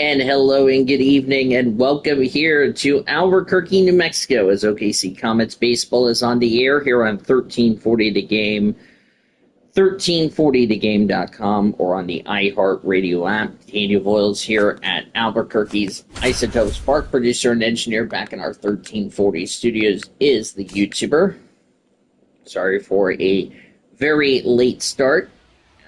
And hello and good evening and welcome here to Albuquerque, New Mexico as OKC Comets Baseball is on the air here on 1340 The Game, 1340thegame.com or on the iHeartRadio app. Daniel Voiles here at Albuquerque's Isotopes Park. Producer and engineer back in our 1340 studios is the YouTuber. Sorry for a very late start.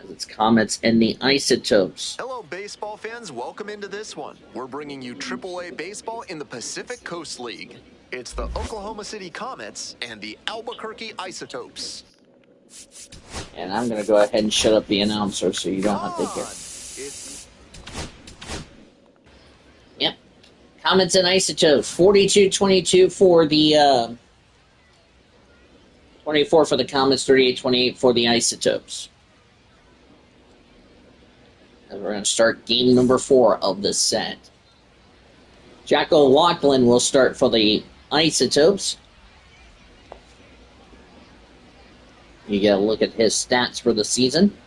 It's Comets and the Isotopes. Hello, baseball fans. Welcome into this one. We're bringing you AAA baseball in the Pacific Coast League. It's the Oklahoma City Comets and the Albuquerque Isotopes. And I'm going to go ahead and shut up the announcer so you don't have to hear. Yep. Comets and Isotopes. 42-22 for the 24 for the Comets, 38-28 for the Isotopes. And we're going to start game number 4 of this set. Jack O'Loughlin will start for the Isotopes. You get a look at his stats for the season.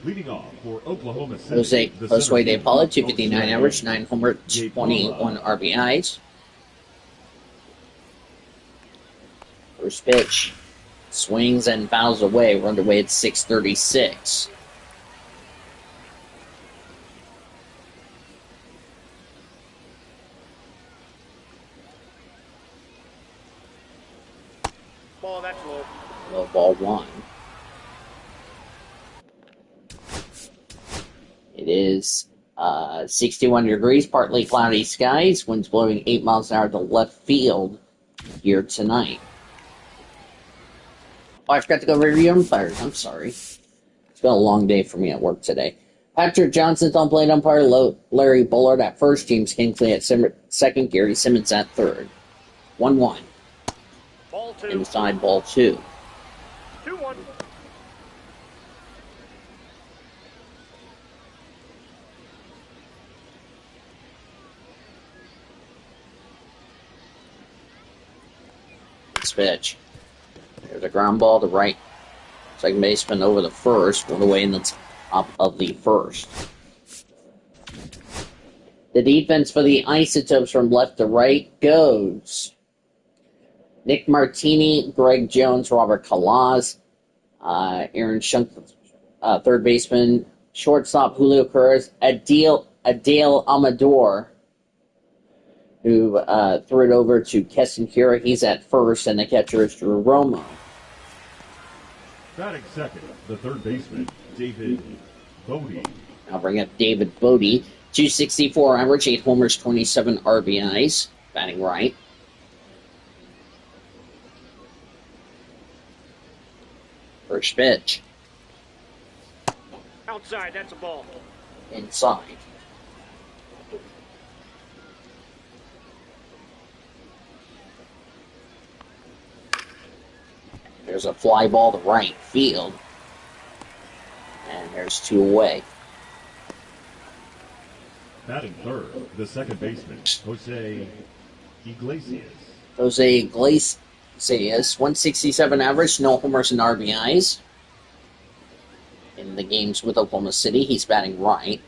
Leading off for Oklahoma Jose City, Josue De Paula, 259 average, 9 homer, 21 RBIs. First pitch, swings and fouls away. We're underway at 6:36. Ball, that's low. Low ball 1. It is 61 degrees, partly cloudy skies. Winds blowing 8 miles an hour to left field here tonight. Oh, I forgot to go review umpires. I'm sorry. It's been a long day for me at work today. Patrick Johnson's on plate umpire. Larry Bullard at first. James Kingsley at second. Gary Simmons at third. 1-1. Ball 2. Inside ball 2. 2-1. This pitch. There's a ground ball to right. Second baseman over the first. One away in the top of the first. The defense for the Isotopes from left to right goes Nick Martini, Greg Jones, Robert Calaz, Aaron Shunk, third baseman, shortstop Julio Cruz, Adele Amador, who threw it over to Keston Kira. He's at first, and the catcher is Drew Romo. batting second, the third baseman, David Bodie. I'll bring up David Bodie. 264 average, 8 homers, 27 RBIs, batting right. First pitch. Outside, that's a ball. Inside. There's a fly ball to right field. And there's 2 away. Batting third, the second baseman, Jose Iglesias. Jose Iglesias, 167 average, no homers and RBIs. In the games with Oklahoma City, he's batting right.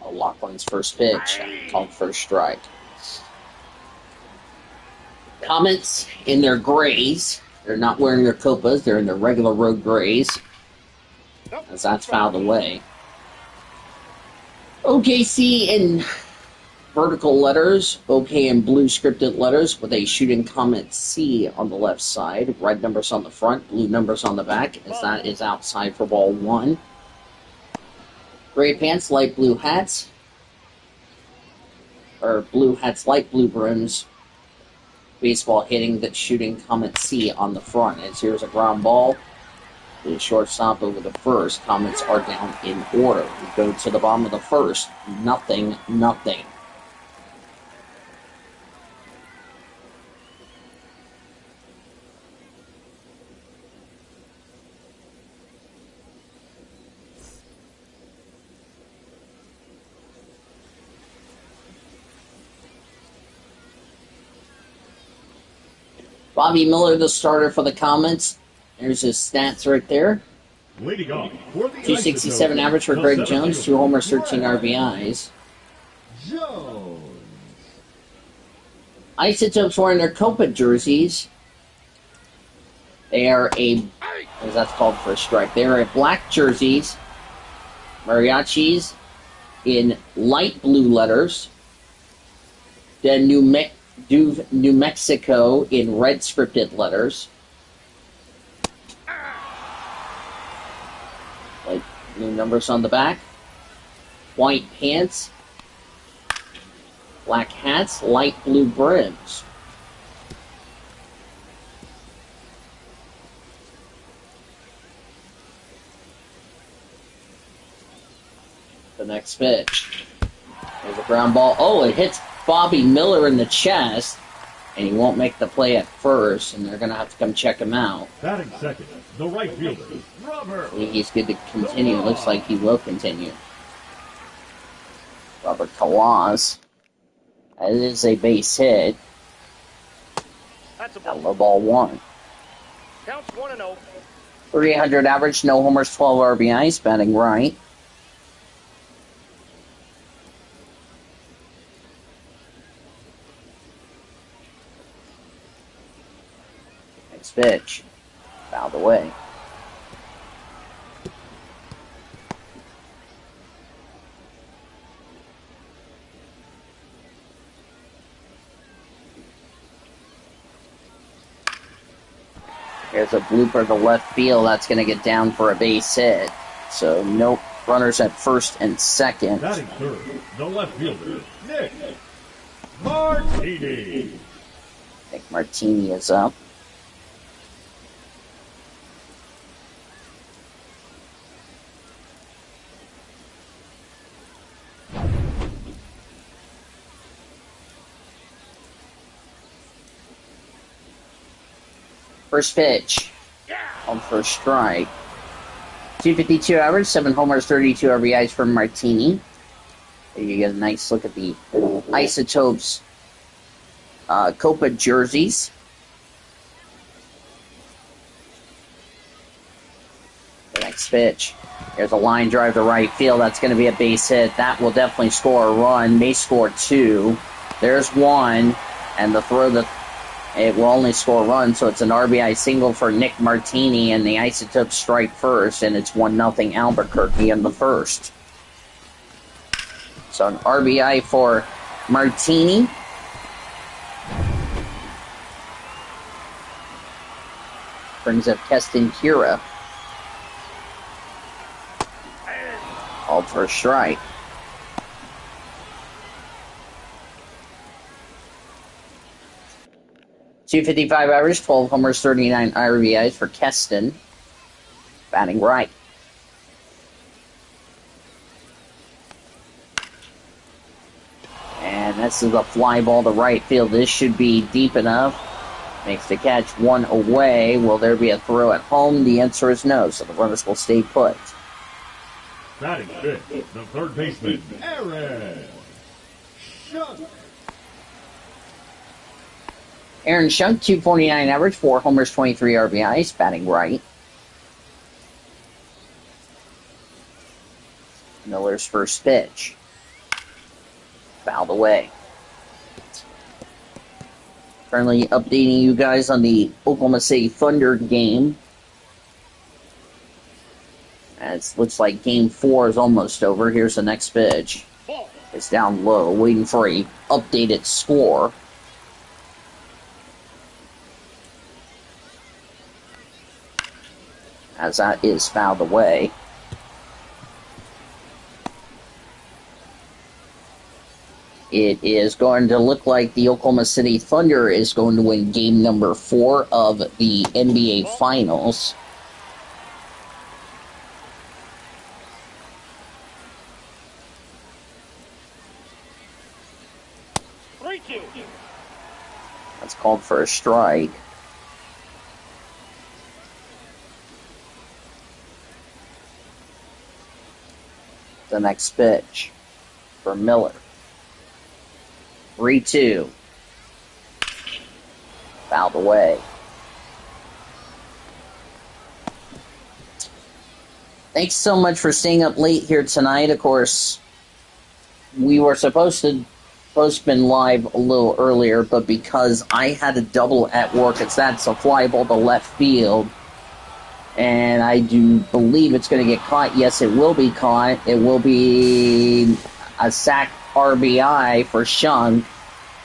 O'Loughlin's first pitch, called first strike. Comets in their grays. They're not wearing their copas, they're in their regular road grays. As that's fouled away. OKC in vertical letters, OK in blue scripted letters with a shooting Comet C on the left side. Red numbers on the front, blue numbers on the back, as that is outside for ball 1. Gray pants, light blue hats. Or blue hats, light blue brims. Baseball hitting that shooting Comet C on the front. As here's a ground ball. The shortstop over the first. Comets are down in order. We go to the bottom of the first. 0-0. Bobby Miller, the starter for the Comets. There's his stats right there. Leading off for the 267 Isotopes, average for the Greg 7th Jones, 2 fielder, homers, 13 Greg RBIs. Jones. Isotopes wearing their Copa jerseys. They are as that's called for a strike. They are black jerseys. Mariachis in light blue letters. Then New Mexico in red scripted letters. Like new numbers on the back. White pants. Black hats, light blue brims. The next pitch. There's a ground ball. Oh, it hits Bobby Miller in the chest, and he won't make the play at first, and they're going to have to come check him out. Batting second, the right fielder, Robert. I think he's good to continue. Looks like he will continue. Robert Kalas. That is a base hit. That's a Got ball. low ball 1. Counts 1-0. 300 average, no homers, 12 RBIs, batting right. Next pitch. Fouled away. There's a blooper to left field. That's going to get down for a base hit. So no runners at first and second. Batting third, the left fielder, Nick Martini. Nick Martini is up. First pitch. On first strike. 252 average, 7 homers, 32 RBIs for Martini. There you get a nice look at the Isotopes Copa jerseys. The next pitch. There's a line drive to right field. That's going to be a base hit. That will definitely score a run. May score 2. There's 1. And the throw that it will only score a run, so it's an RBI single for Nick Martini, and the Isotopes strike first, and it's 1-0 Albuquerque in the first. So an RBI for Martini. Brings up Keston Kira. Called for a strike. .255 average, 12 homers, 39 RBIs for Keston. Batting right. And this is a fly ball to right field. This should be deep enough. Makes the catch 1 away. Will there be a throw at home? The answer is no, so the runners will stay put. Batting fifth, the third baseman, Aaron Shunk. Aaron Shunk, 249 average, 4 homers, 23 RBIs, batting right. Miller's first pitch. Fouled away. Currently updating you guys on the Oklahoma City Thunder game. As looks like game 4 is almost over. Here's the next pitch. It's down low, waiting for a updated score. As that is fouled away. It is going to look like the Oklahoma City Thunder is going to win game number 4 of the NBA Finals. That's called for a strike. The next pitch for Miller. 3-2. Fouled away. Thanks so much for staying up late here tonight. Of course, we were supposed to been live a little earlier, but because I had a double at work, that's a fly ball to left field. And I do believe it's going to get caught. Yes, it will be caught. It will be a sack RBI for Shunk.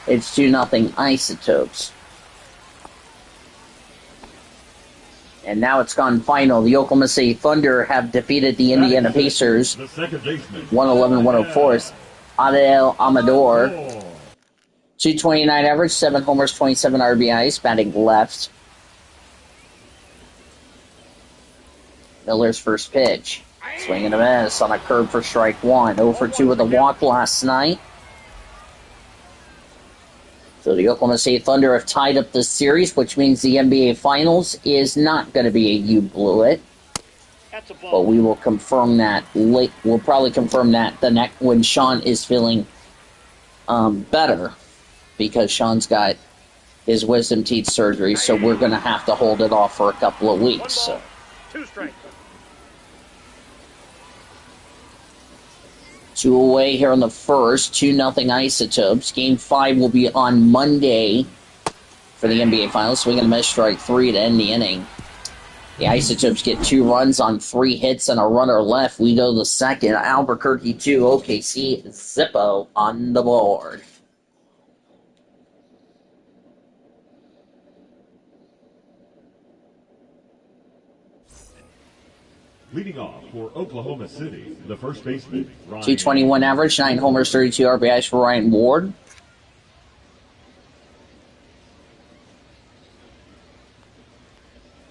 It's 2-0 Isotopes. And now it's gone final. The Oklahoma City Thunder have defeated the Indiana Pacers 111-104. Adel Amador, 229 average, 7 homers, 27 RBIs, batting left. Miller's first pitch. Swing and a miss on a curve for strike one. 0 for 2 with a walk last night. So the Oklahoma City Thunder have tied up this series, which means the NBA Finals is not going to be a you blew it. But we will confirm that late. We'll probably confirm that when Sean is feeling better, because Sean's got his wisdom teeth surgery, so we're going to have to hold it off for a couple of weeks. So. 2 strikes. 2 away here in the first. 2-0 Isotopes. Game 5 will be on Monday for the NBA Finals. Swing and a miss, strike 3 to end the inning. The Isotopes get 2 runs on 3 hits and a runner left. We go to the second. Albuquerque 2, OKC Zippo on the board. Leading off for Oklahoma City, the first baseman, Ryan. 221 average, 9 homers, 32 RBIs for Ryan Ward.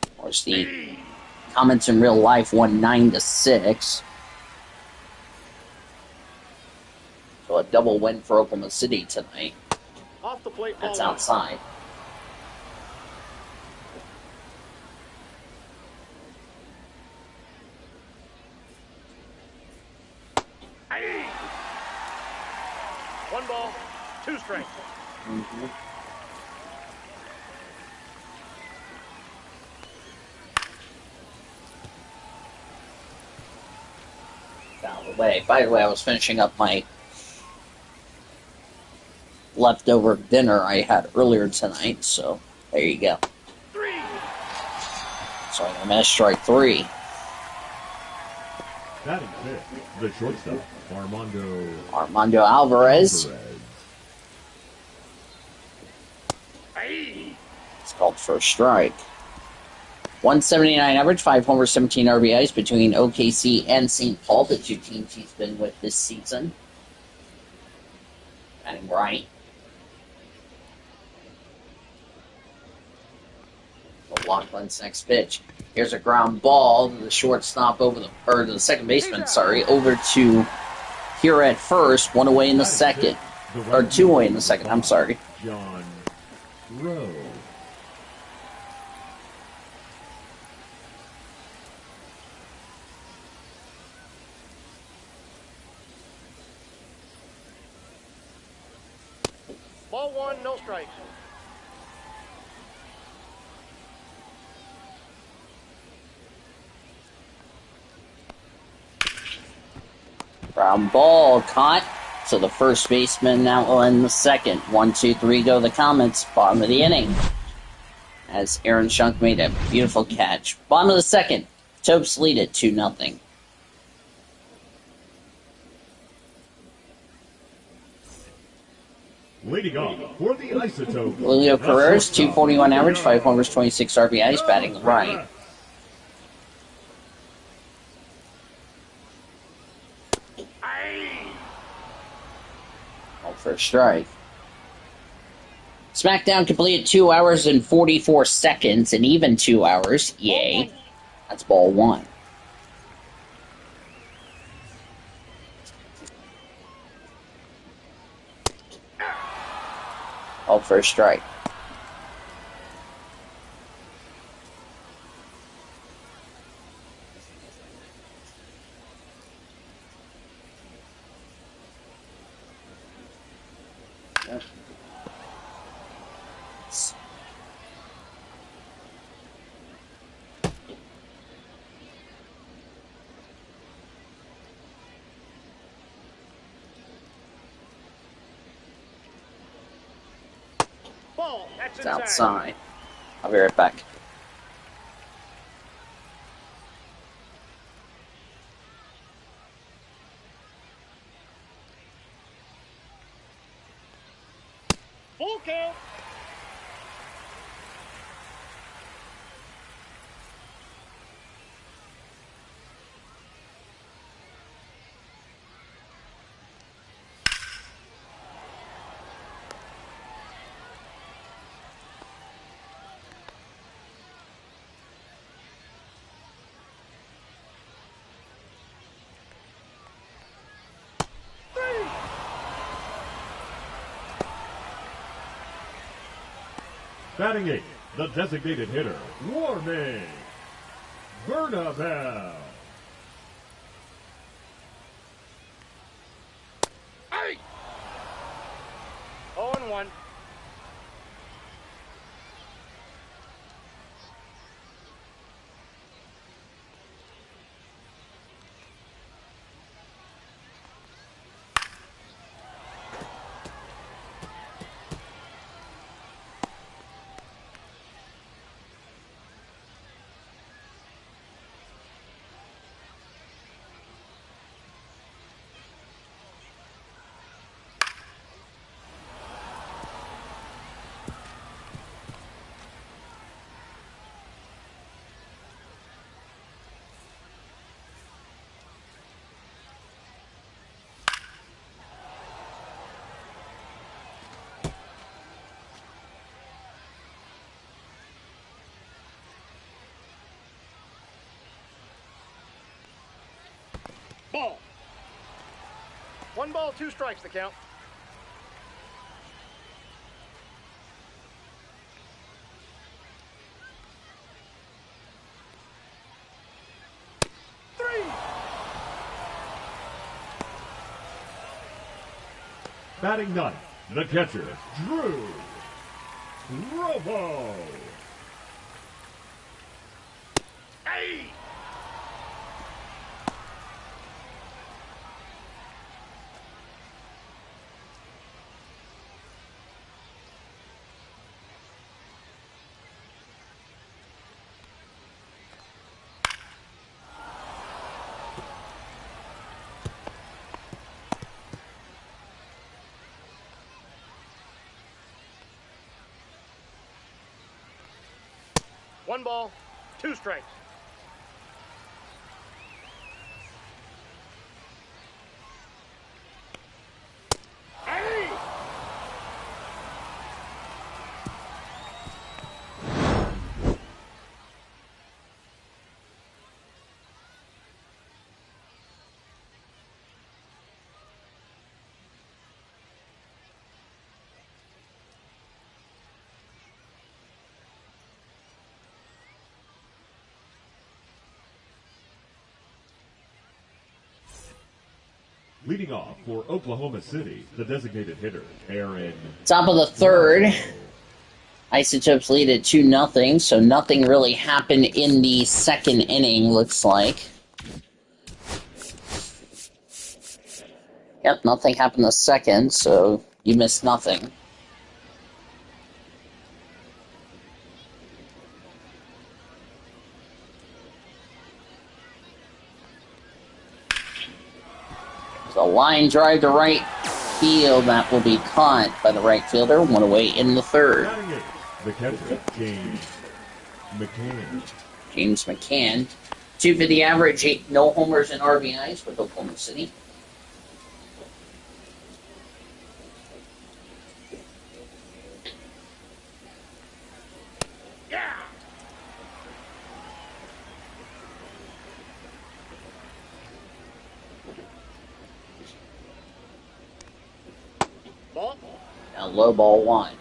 Of course, the Comets in real life won 9-6. So a double win for Oklahoma City tonight. Off the plate. That's outside. One ball, 2 strikes. Mm-hmm. Foul away. By the way, I was finishing up my leftover dinner I had earlier tonight, so there you go. 3. So I'm going to miss strike 3. Batting fifth, the shortstop, Armando Alvarez. It's called first strike. 179 average, 5 homers, 17 RBIs between OKC and St. Paul, the 2 teams he's been with this season. Batting right. Lachlan's next pitch. Here's a ground ball to the shortstop or the second baseman, over to here at first. 1 away in the second. Or 2 away in the second, I'm sorry. John Rowe. Ball 1, no strikes. Ground ball caught. So the first baseman now will end the second. 1, 2, 3 go the Comets. Bottom of the inning. As Aaron Shunk made a beautiful catch. Bottom of the second. Topes lead it 2-0. Leading off for the Isotopes, Julio Carreras, 241 average, 5 homers, 26 RBIs, batting right. First strike. SmackDown completed 2 hours and 44 seconds, and even 2 hours. Yay. That's ball 1. All first strike. Ball. That's It's inside. outside. I'll be right back. Full count. Batting 8, the designated hitter, Warming Bernabel. Hey! 0-1. Ball. 1 ball, 2 strikes the count. Batting 9, the catcher, Drew Robo. Hey! One ball, 2 strikes. Hey! Leading off for Oklahoma City, the designated hitter, Aaron. Top of the third. Isotopes lead at 2-0, so nothing really happened in the second inning, looks like. Yep, nothing happened in the second, so you missed nothing. So line drive to right field, that will be caught by the right fielder. One away in the third. Batting 8, the catcher, James McCann. James McCann. 250 average, 8 no homers and RBIs with Oklahoma City. Yeah! Ball. Now low ball 1.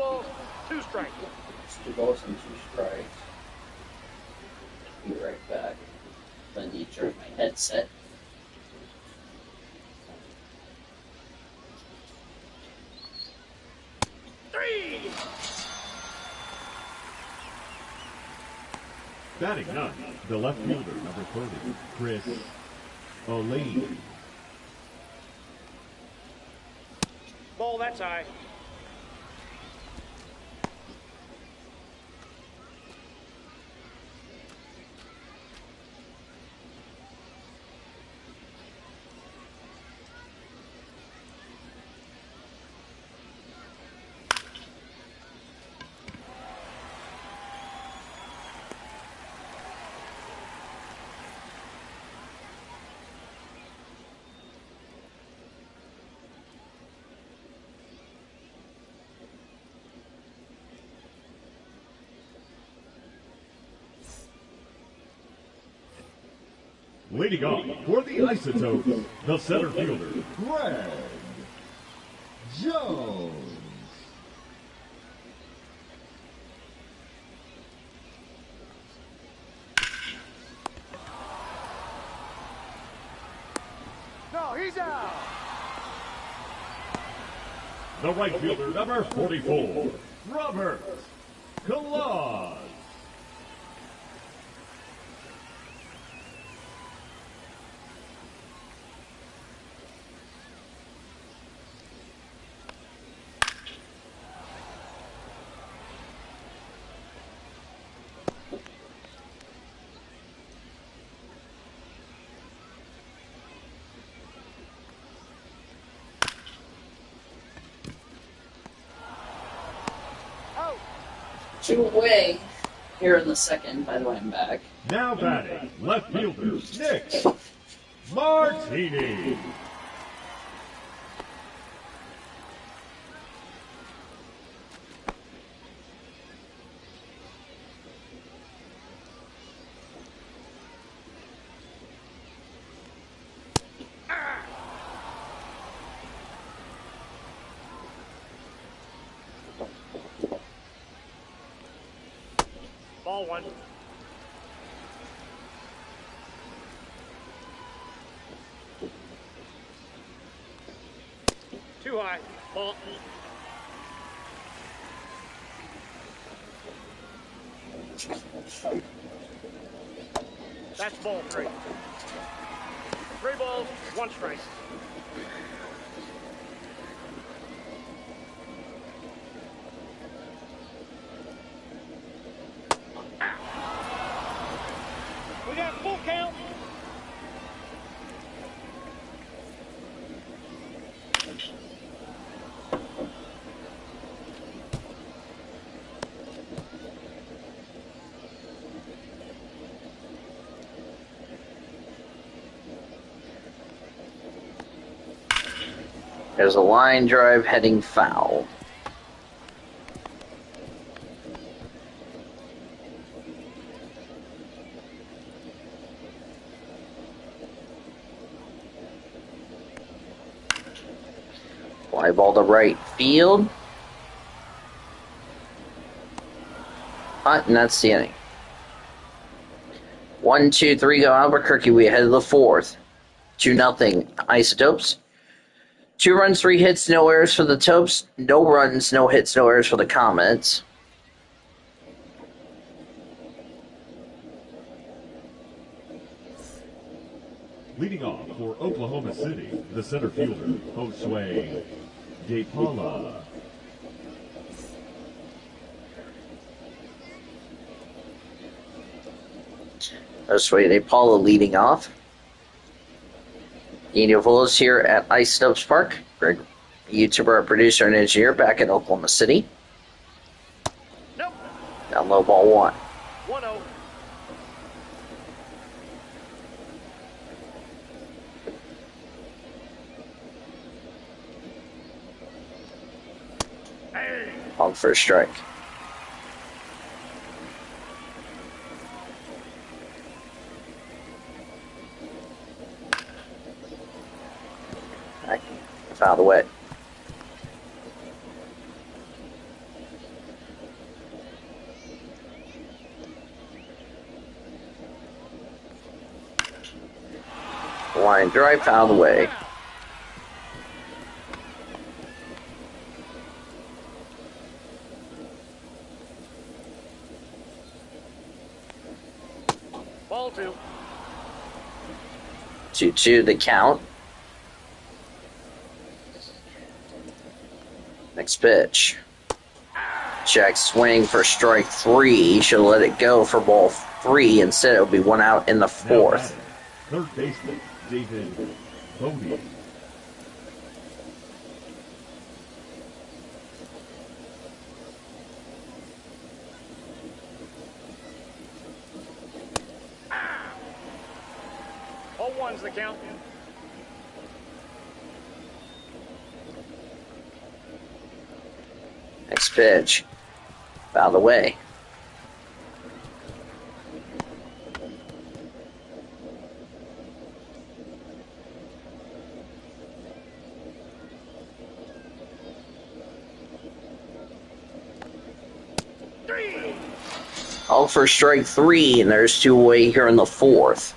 balls, 2 strikes. 2 balls and 2 strikes. Be right back. I need to charge my headset. Batting 9, the left fielder, number 30, Chris O'Lane. Ball, that's high. Leading off for the Isotopes, the center fielder, Greg Jones. No, he's out. The right fielder, number 44, Robert Kalaz. Out. 2 away here in the second. By the way, I'm back. Now batting, left fielder, Nick Martini. Ball 1. Too high. Ball. That's ball 3. 3 balls, 1 strike. We got full count. There's a line drive heading foul. Fly ball to right field. And that's the inning. 1, 2, 3 go Albuquerque. We head to the 4th. 2-0 Isotopes. 2 runs, 3 hits, no errors for the Topes. No runs, no hits, no errors for the Comets. Leading off for Oklahoma City, the center fielder, Josue De Paula. Josue De Paula leading off. Daniel Willis here at Isotopes Park. Greg, YouTuber, producer, and engineer back in Oklahoma City. Nope. Down low ball 1. 1-0. Hey. On for a strike. Fouled away. Line drive, foul away. Ball 2. 2-2 the count. Next pitch. Check swing for strike 3. Should let it go for ball 3. Instead, it'll be 1 out in the 4th. Third baseman, David Bodie. Ball 1's the count. Next pitch. Fouled away. All for strike 3, and there's 2 away here in the 4th.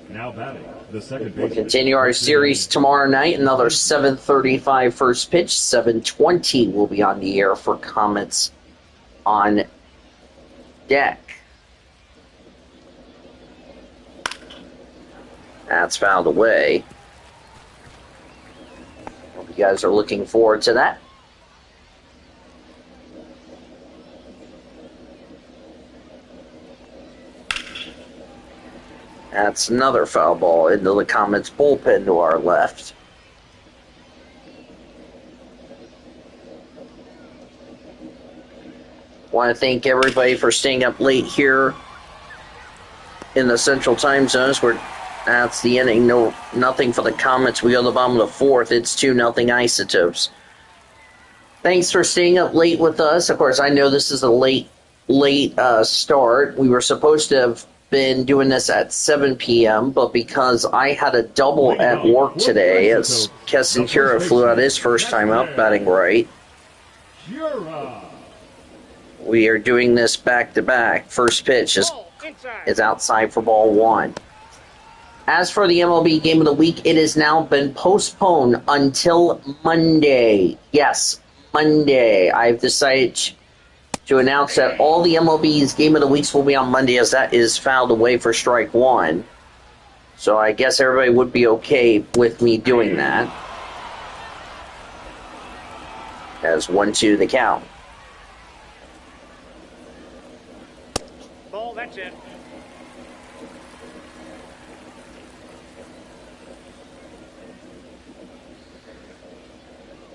Now batting, the second We'll baseman. continue our series tomorrow night. Another 7:35 first pitch. 7:20 will be on the air for Comets on deck. That's fouled away. Hope you guys are looking forward to that. That's another foul ball into the Comets bullpen to our left. Want to thank everybody for staying up late here in the Central Time Zones. That's the inning. Nothing for the Comets. We go to the bottom of the 4th. It's 2-0 Isotopes. Thanks for staying up late with us. Of course, I know this is a late start. We were supposed to have been doing this at 7 p.m., but because I had a double at work today, as Keston Kira flew out his first time up batting right, we are doing this back-to-back. First pitch is outside for ball 1. As for the MLB Game of the Week, it has now been postponed until Monday. Yes, Monday. I've decided to announce that all the MLB's Game of the Weeks will be on Monday, as that is fouled away for strike 1. So I guess everybody would be okay with me doing that. As 1-2 the count. Ball, that's it.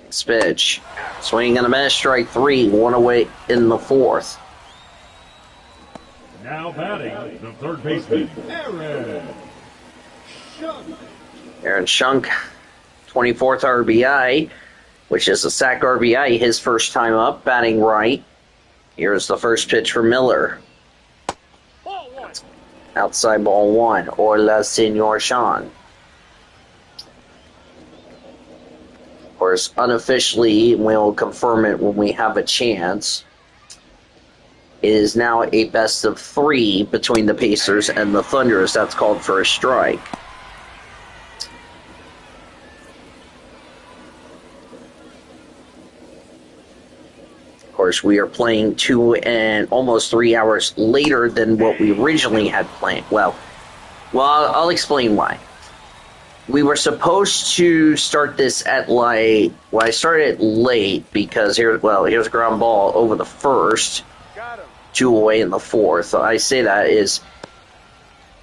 Next pitch. Swinging and a miss, strike 3, 1 away in the 4th. Now batting, the third baseman, Aaron Shunk. Aaron Shunk, 24th RBI, which is a sack RBI, his first time up, batting right. Here's the first pitch for Miller. Ball 1. Outside ball 1. Hola, Senor Sean. Of course, unofficially, we'll confirm it when we have a chance. It is now a best of 3 between the Pacers and the Thunder, as that's called for a strike. Of course, we are playing 2 and almost 3 hours later than what we originally had planned. Well, I'll explain why. We were supposed to start this at I started late because here's a ground ball over the first, Got him. 2 away in the 4th. So I say that is,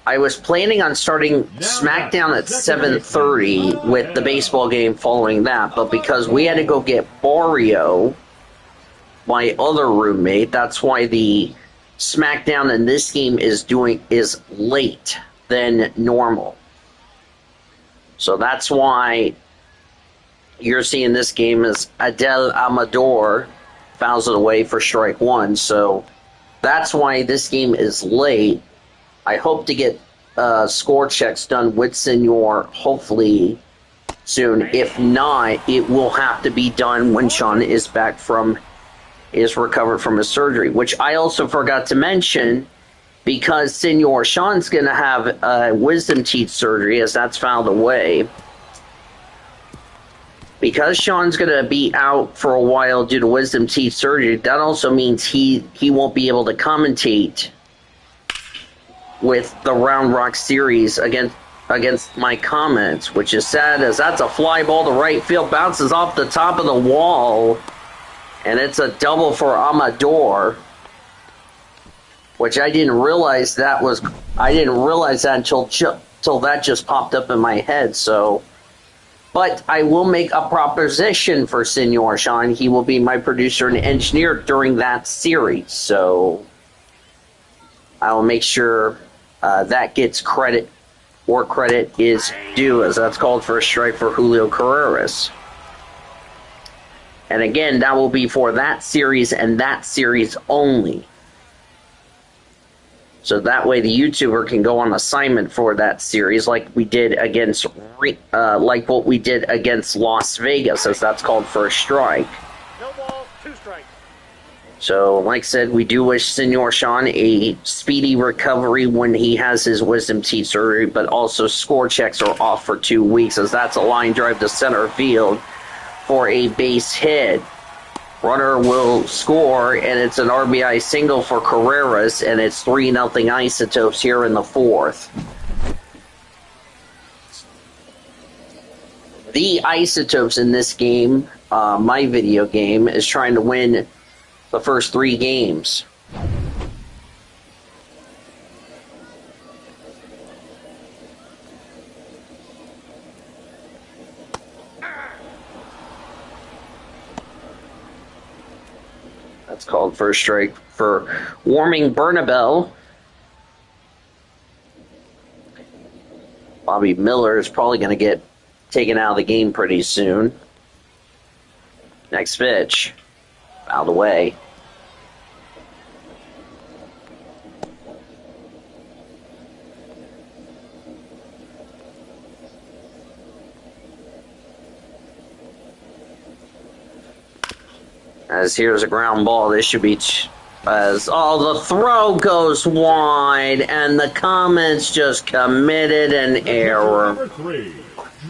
I was planning on starting SmackDown at 7:30 with the baseball game following that, but because we had to go get Barrio, my other roommate, that's why the SmackDown in this game is late than normal. So that's why you're seeing this game as Adel Amador fouls it away for strike 1. So that's why this game is late. I hope to get score checks done with Senor hopefully soon. If not, it will have to be done when Sean is recovered from his surgery, which I also forgot to mention because Senor Sean's going to have wisdom teeth surgery, as that's filed away. Because Sean's going to be out for a while due to wisdom teeth surgery, that also means he won't be able to commentate with the Round Rock series against my Comets, which is sad, as that's a fly ball to right field, bounces off the top of the wall, and it's a double for Amador, which I didn't realize that until that just popped up in my head. So, but I will make a proposition for Senor Sean. He will be my producer and engineer during that series, so I will make sure that gets credit where credit is due, as that's called for a strike for Julio Carreras. And again, that will be for that series and that series only. So that way the YouTuber can go on assignment for that series, like we did against, like what we did against Las Vegas, as that's called for a strike. No balls, 2 strikes. So, like I said, we do wish Senor Sean a speedy recovery when he has his wisdom teeth surgery, but also score checks are off for 2 weeks, as that's a line drive to center field for a base hit. Runner will score, and it's an RBI single for Carreras, and it's 3-0 Isotopes here in the 4th. The Isotopes in this game, my video game, is trying to win the first 3 games. That's called for a strike for Warming Bernabel. Bobby Miller is probably going to get taken out of the game pretty soon. Next pitch. Out of the way. As here's a ground ball. This should be the throw goes wide, and the Comets just committed an error. Number 3,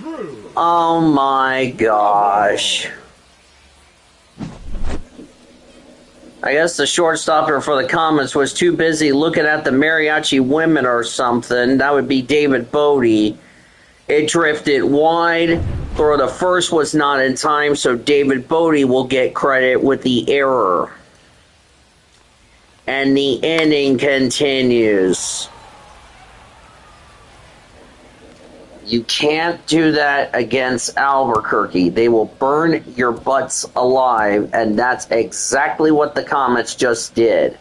Drew. Oh my gosh. I guess the shortstopper for the Comets was too busy looking at the mariachi women or something. That would be David Bodie. It drifted wide. Throw to first was not in time, so David Bodie will get credit with the error. And the inning continues. You can't do that against Albuquerque. They will burn your butts alive, and that's exactly what the Comets just did.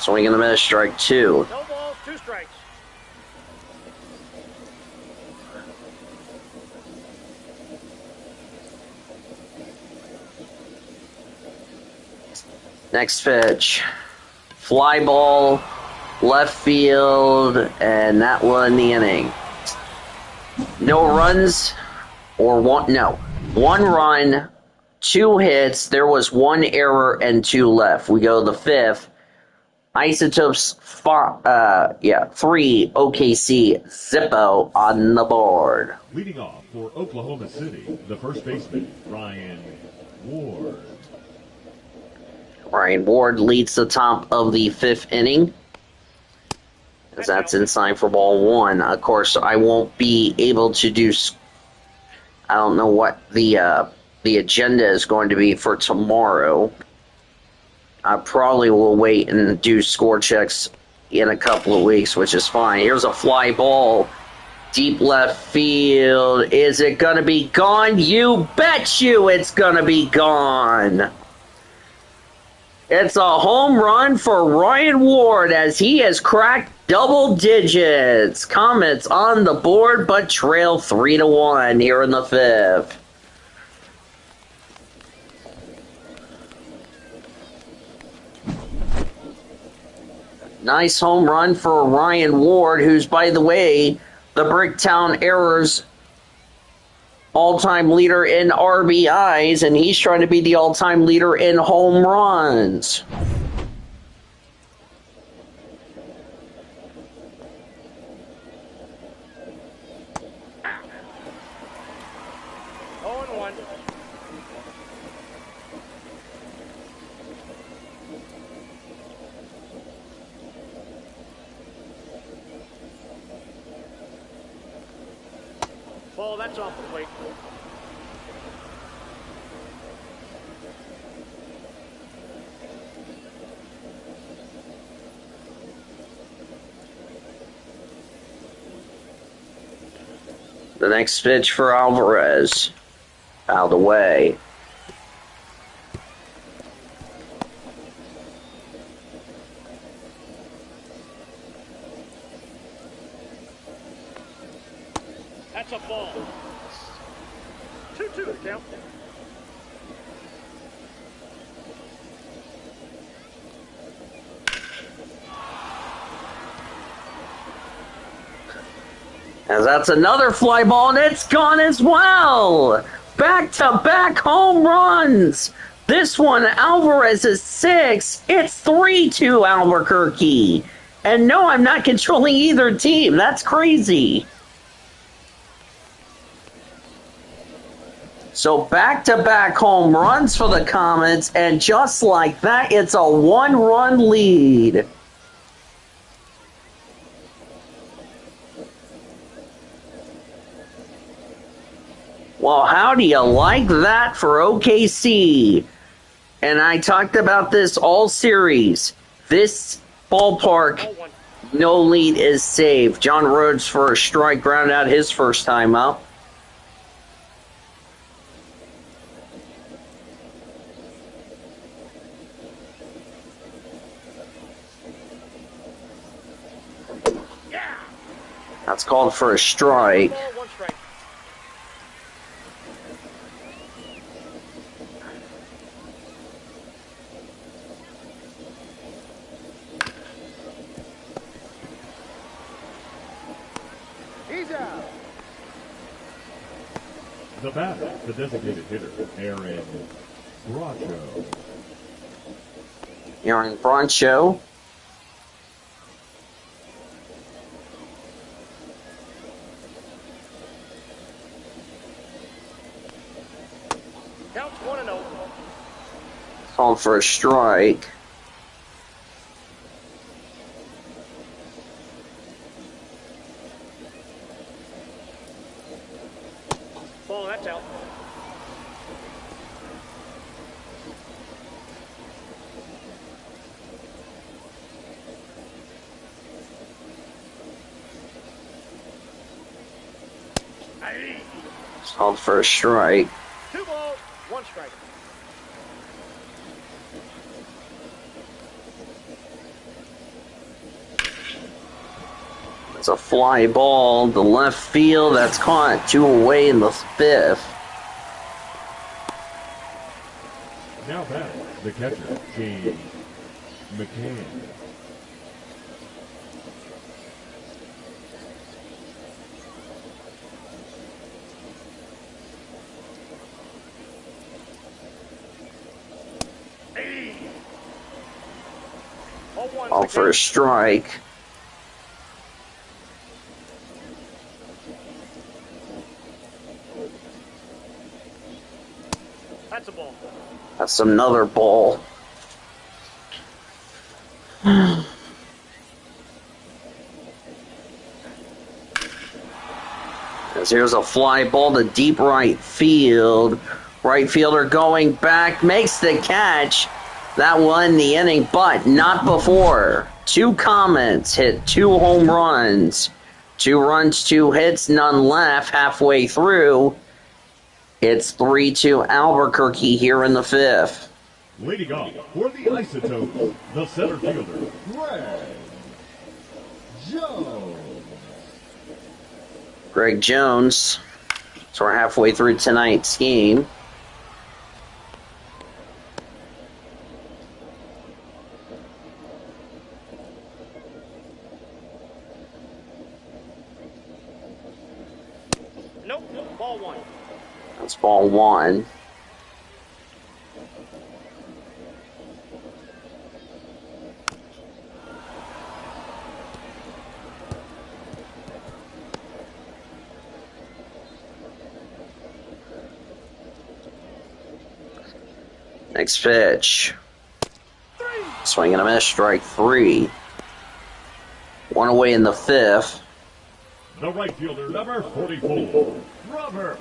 Swing and a miss, strike 2. No balls, 2 strikes. Next pitch. Fly ball, left field, and that won the inning. No runs, or one run, 2 hits. There was 1 error and 2 left. We go to the 5th. Isotopes 3, OKC Zippo on the board. Leading off for Oklahoma City, the first baseman, Ryan Ward. Ryan Ward leads the top of the 5th inning, as that's inside for ball 1. Of course, I won't be able to do. I don't know what the agenda is going to be for tomorrow. I probably will wait and do score checks in a couple of weeks, which is fine. Here's a fly ball. Deep left field. Is it going to be gone? You bet you it's going to be gone. It's a home run for Ryan Ward, as he has cracked double digits. Comets on the board, but trail 3-1 here in the 5th. Nice home run for Ryan Ward, who's, by the way, the Bricktown Errors all-time leader in RBIs, and he's trying to be the all-time leader in home runs. Ball, that's off the plate. The next pitch for Alvarez. Out of the way. That's a ball. 2-2 to count. As that's another fly ball, and it's gone as well. Back-to-back home runs. This one, Alvarez is 6. It's 3-2 Albuquerque. And no, I'm not controlling either team. That's crazy. So back-to-back home runs for the Comets, and just like that, it's a one-run lead. Well, how do you like that for OKC? And I talked about this all series. This ballpark, no lead is saved. John Rhodes for a strike, grounded out his first time up. That's called for a strike. Ball, 1 strike. He's out. The batter, the designated hitter, Aaron Bracho. Aaron Bracho. Counts 1-0. Called for a strike. Ball, that's out. Called for a strike. 2 balls, 1 strike. It's a fly ball to left field. That's caught 2 away in the 5th. Now back, the catcher, James McCann. Called for a strike. That's a ball. That's another ball. As here's a fly ball to deep right field. Right fielder going back, makes the catch. That won the inning, but not before. 2 Comets hit 2 home runs. 2 runs, 2 hits, none left halfway through. It's 3-2 Albuquerque here in the 5th. Leading off for the Isotopes, the center fielder, Greg Jones. So we're halfway through tonight's game. Nope, ball 1. It's ball one. Next pitch. Swing and a miss, strike three. One away in the fifth. The right fielder, number 44, Robert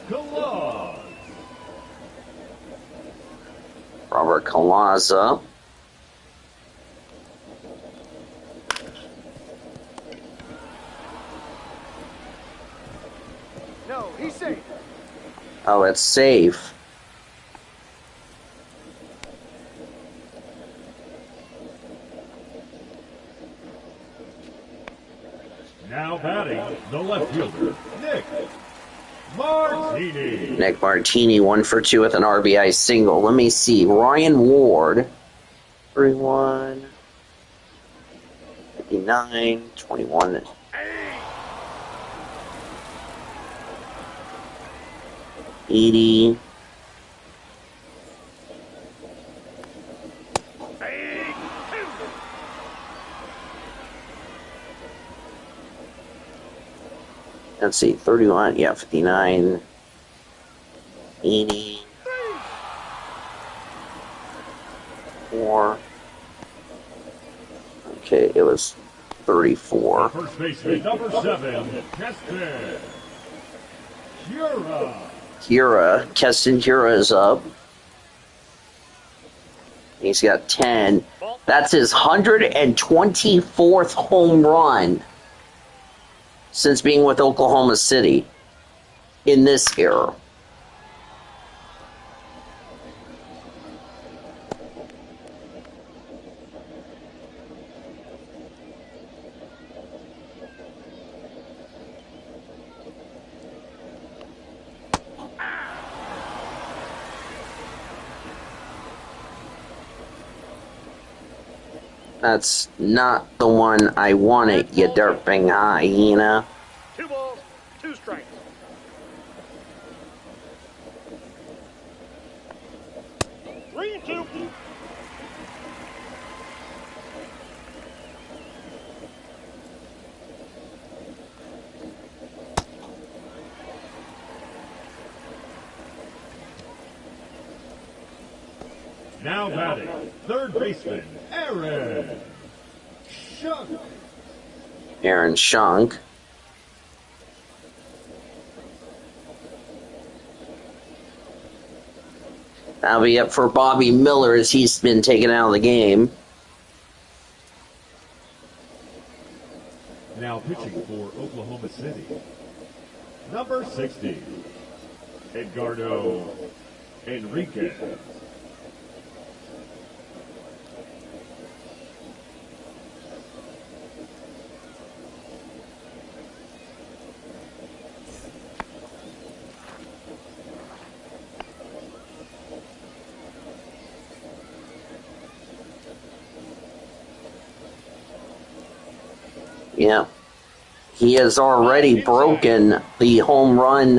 Galaz. Robert Calaza. No, he's safe. Oh, it's safe. Now batting, the left fielder, Nick Martini. Nick Martini, 1 for 2 with an RBI single. Let me see. Ryan Ward, 31, 59, 21. 80. Let's see, 31, yeah, 59, 80, 4. Okay, it was 34. First baseman, number 7, Keston Kira. Keston Kira is up. He's got 10. That's his 124th home run since being with Oklahoma City in this era. That's not the one I wanted, you derping hyena. 2 balls, 2 strikes. Three and two. Now batting, third baseman, Aaron Shunk. Aaron Shunk. That'll be up for Bobby Miller as he's been taken out of the game. Now pitching for Oklahoma City, number 60, Edgardo Enriquez. Yeah. He has already broken the home run.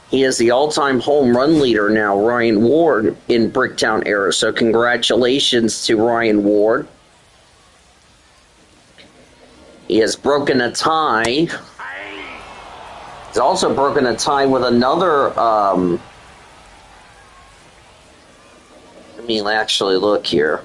He is the all-time home run leader now, Ryan Ward, in Bricktown era. So congratulations to Ryan Ward. He has broken a tie. He's also broken a tie with another... let me actually look here.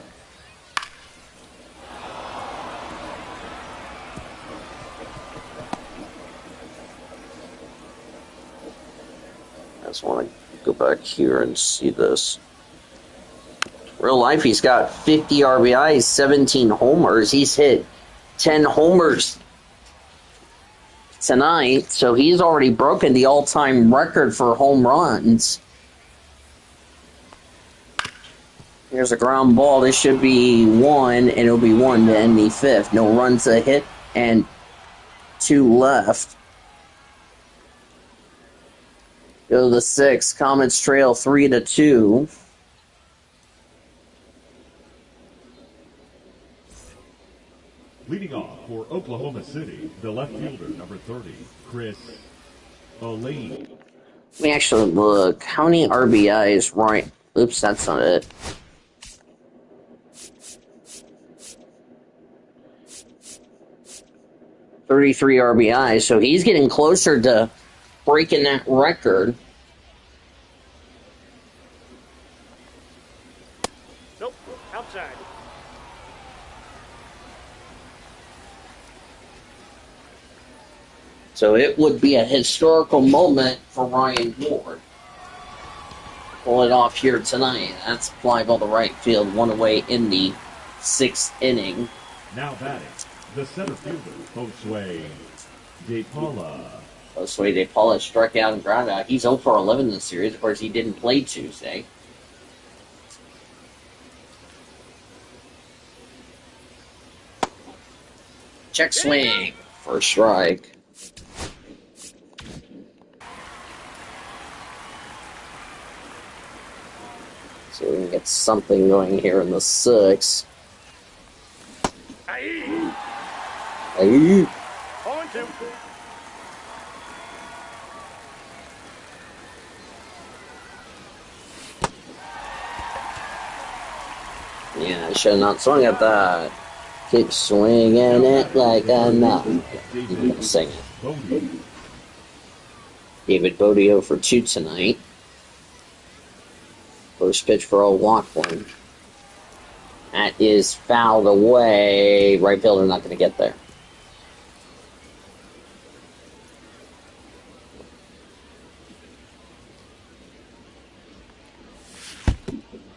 I just want to go back here and see this. Real life, he's got 50 RBIs, 17 homers. He's hit 10 homers tonight, so he's already broken the all-time record for home runs. Here's a ground ball. This should be 1, and it'll be 1 to end the fifth. No runs a hit and 2 left. Go to the 6th. Comets trail 3-2. Leading off for Oklahoma City, the left fielder, number 30, Chris Ole. Let me actually look. How many RBIs, right? Oops, that's not it. $33 RBIs, so he's getting closer to breaking that record. Nope, outside. So it would be a historical moment for Ryan Ward. Pull it off here tonight. That's a fly ball to right field, one away in the 6th inning. Now batting, the center fielder, Josue De Paula. Josue De Paula struck out and grounded out. He's 0 for 11 in the series. Of course, he didn't play Tuesday. Check swing. First strike. So we can get something going here in the 6th. Aye. Hey. 0-2. Yeah, I should have not swung at that. Keep swinging it like a nut. I'm gonna sing it. Bodie. David Bodio for 2 tonight. First pitch for old Watson. That is fouled away. Right fielder not going to get there.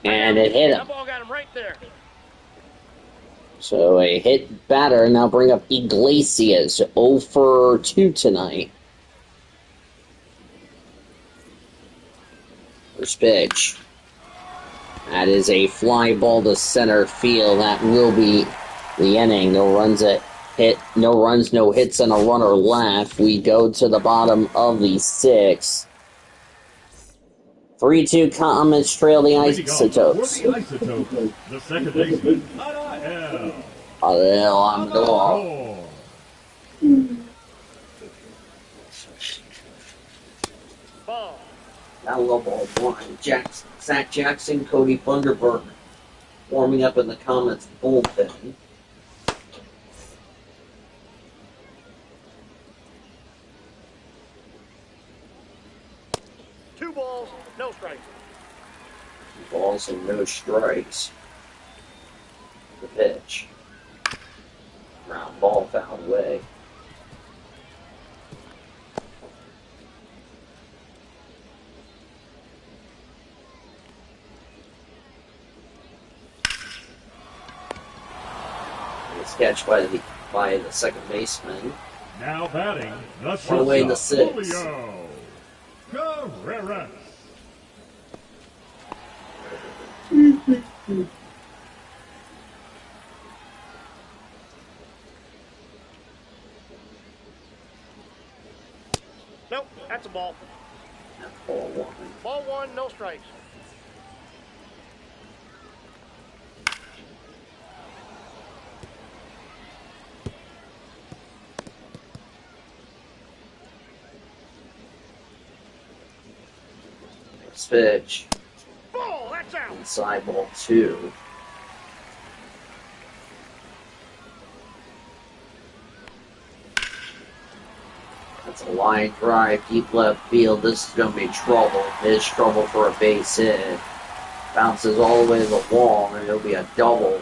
And it hit him. That ball got him right there. So a hit batter. Now bring up Iglesias. 0 for 2 tonight. First pitch. That is a fly ball to center field. That will be the inning. No runs, no hits, and a runner left. We go to the bottom of the 6th. 3-2 Comets trail the Isotopes. For the Isotopes, the second baseman, Adael. Adael Amador. Ball. Now low ball 1. Zach Jackson, Cody Funderburk warming up in the Comets bullpen. Two balls, no strikes. 2 balls and no strikes. The pitch. Round ball fouled away. It's catch by the second baseman. Now batting, the One away in the shortstop, 6th. Julio Carreras. Nope, that's a ball. That's ball 1. Ball 1, no strikes. Next pitch. Ball, that's out. Inside ball 2. That's a line drive, deep left field. This is going to be trouble. It's trouble for a base hit. Bounces all the way to the wall, and it'll be a double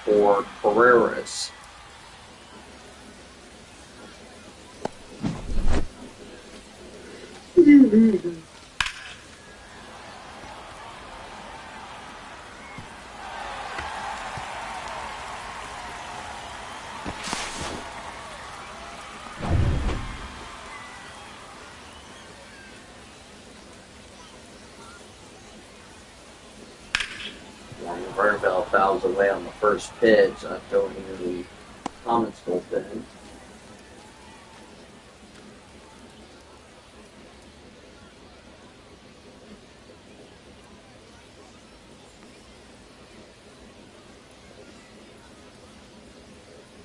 for Carreras. Bernabell fouls away on the first pitch, going into the Comets bullpen.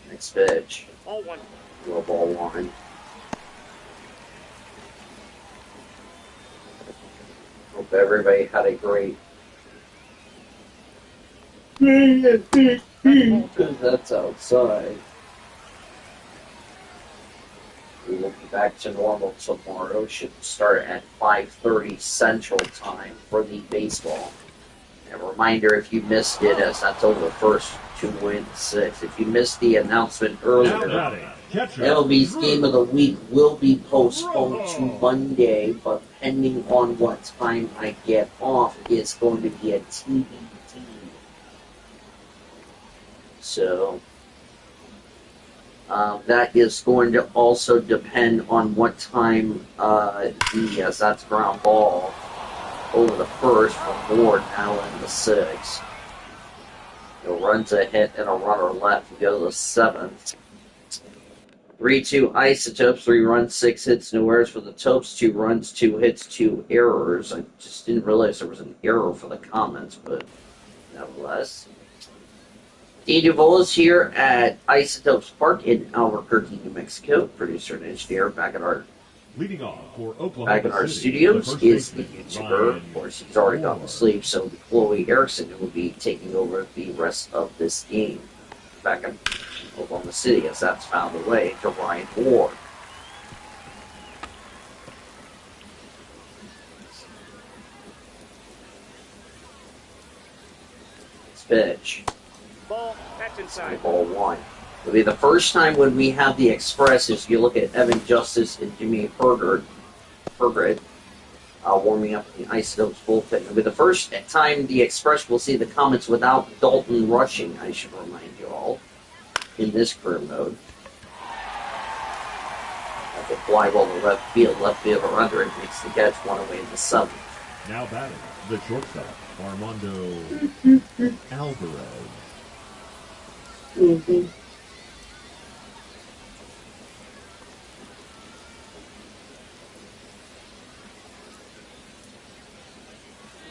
Next pitch. Ball 1. Low ball 1. Hope everybody had a great. That's outside. We will be back to normal tomorrow. Should start at 5:30 Central Time for the baseball. And a reminder, if you missed it, as that's over the first to win 6. If you missed the announcement earlier, MLB's Game of the Week will be postponed to Monday, but depending on what time I get off, it's going to be a TBD. So that is going to also depend on what time that's ground ball over the first from Ward, now in the 6th. Runs a hit and a runner left. We go to the 7th. 3-2 Isotopes, 3 runs, 6 hits, no errors for the Topes, 2 runs, 2 hits, 2 errors. I just didn't realize there was an error for the Comets, but nevertheless. Dean Duval is here at Isotopes Park in Albuquerque, New Mexico. Producer and engineer back at our studios is the YouTuber. Of course, he's already gone to sleep, so Chloe Erickson will be taking over the rest of this game back in Oklahoma City, as that's found the way to Ryan Ward. Pitch. Ball, that's inside. Ball 1. It'll be the first time when we have the Express, as you look at Evan Justice and Jimmy Pergrid warming up in the Isotopes bullpen. It'll be the first time the Express will see the Comets without Dalton rushing, I should remind you all, in this career mode. At the fly ball to left field under it makes the catch, 1 away in the 7th. Now batting, the shortstop, Armando Alvarez.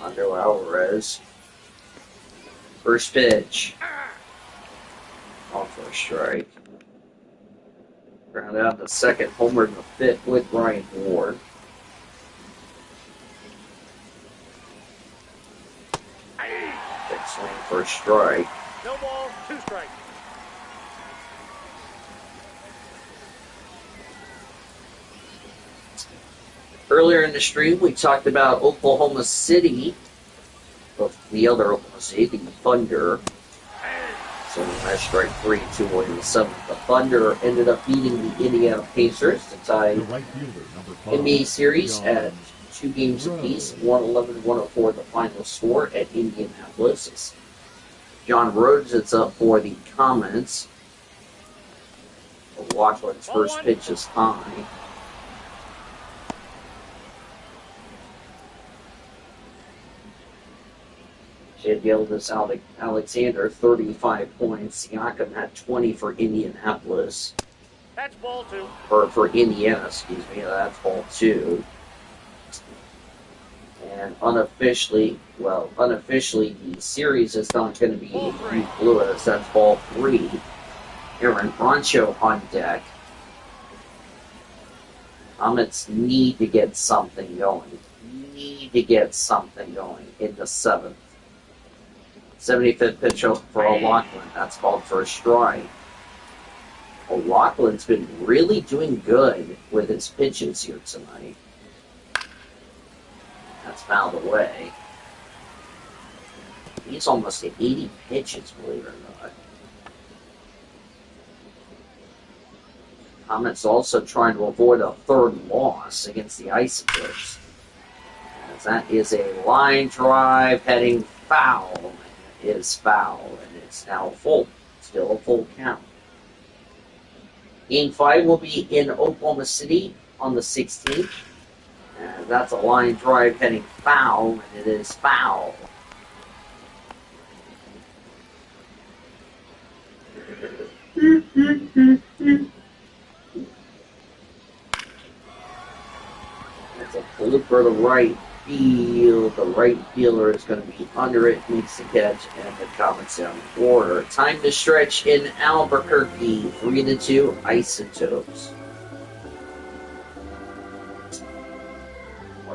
Armando Alvarez. First pitch. Off for a strike. Ground out the second, homer in the 5th with Ryan Ward. Big swing for a strike. No ball, 2 strikes. Earlier in the stream, we talked about Oklahoma City, the other Oklahoma City, the Thunder. So last strike 3, 2 away in the 7th. The Thunder ended up beating the Indiana Pacers to tie NBA series at 2 games apiece, 111-104 the final score at Indianapolis. John Rhodes is up for the Comets. Watchman's first pitch is high. Gildas Alexander, 35 points. Siakam had 20 for Indianapolis. That's ball 2. For Indiana, excuse me. That's ball 2. And unofficially, the series is not going to be St. Louis. That's ball 3. Aaron Broncho on deck. Comets need to get something going. In the 7th. 75th pitch for O'Loughlin. That's called for a strike. O'Loughlin's been really doing good with his pitches here tonight. That's fouled away. He's almost at 80 pitches, believe it or not. Comets also trying to avoid a 3rd loss against the Isotopes. As that is a line drive heading foul. Is foul, and it's now still a full count. Game 5 will be in Oklahoma City on the 16th. And that's a line drive heading foul, and it is foul. That's a blooper to right field. The right fielder is going to be under it, makes the catch, and the Comets down the order. Time to stretch in Albuquerque. 3-2 Isotopes.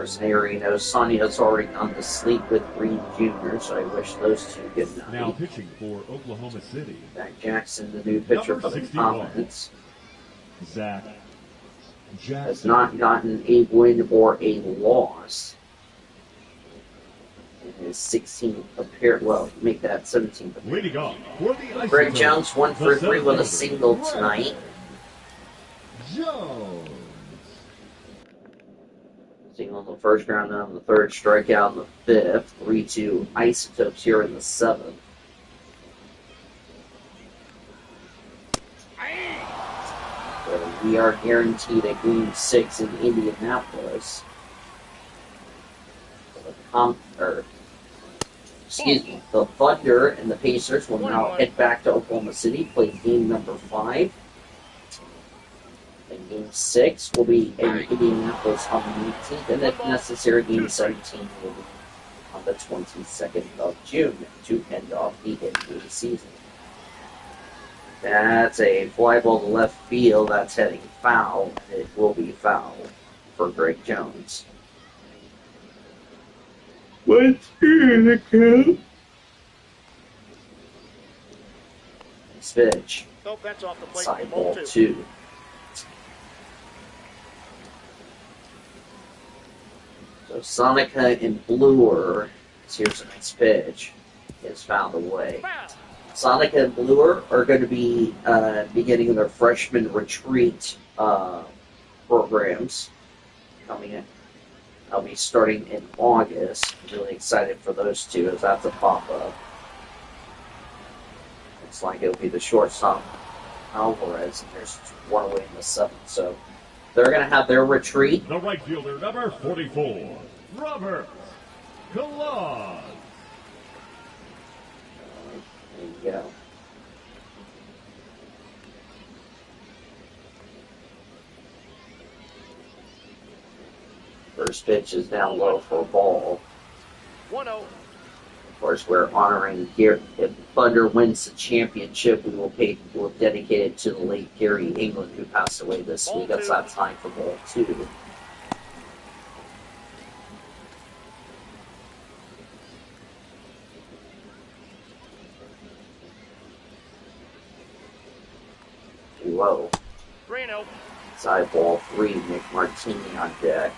course, I already know Sonia's already gone to sleep with Green Jr., so I wish those two good night. Now pitching for Oklahoma City, Zach Jackson, the new pitcher for the Comets, Zach Jackson has not gotten a win or a loss in his 16th appearance. Well, make that 17th appearance. Leading off for the Isotopes, Greg Jones 1 for the 3 with a center single fielder, tonight. Jones. Single in the first round, then on the third, strikeout in the fifth. 3-2 Isotopes here in the seventh. So we are guaranteed a Game 6 in Indianapolis. The Thunder and the Pacers will now head back to Oklahoma City, play game number 5. And Game 6 will be in Indianapolis on the 18th, and if necessary, Game 17 will be on the 22nd of June to end off the NBA season. That's a fly ball to left field. That's heading foul. It will be foul for Greg Jones. What's in the count? Pitch. Nope, that's off the plate. Side Ball ball 2. 2. So Sonica and Bluer, here's a nice pitch, is found away. Sonica and Bluer are going to be beginning their freshman retreat programs coming in. I'll be starting in August. I'm really excited for those two as that's a pop-up. Looks like it'll be the shortstop Alvarez, and there's one away in the 7th. So they're going to have their retreat. The right fielder, number 44, Robert Colon. There you go. First pitch is down low for a ball. 1-0. Of course, we're honoring here. If Thunder wins the championship, we'll dedicate it to the late Gary England, who passed away this week. That's that time for ball 2. Low. 3-0. Side ball 3, Nick Martini on deck.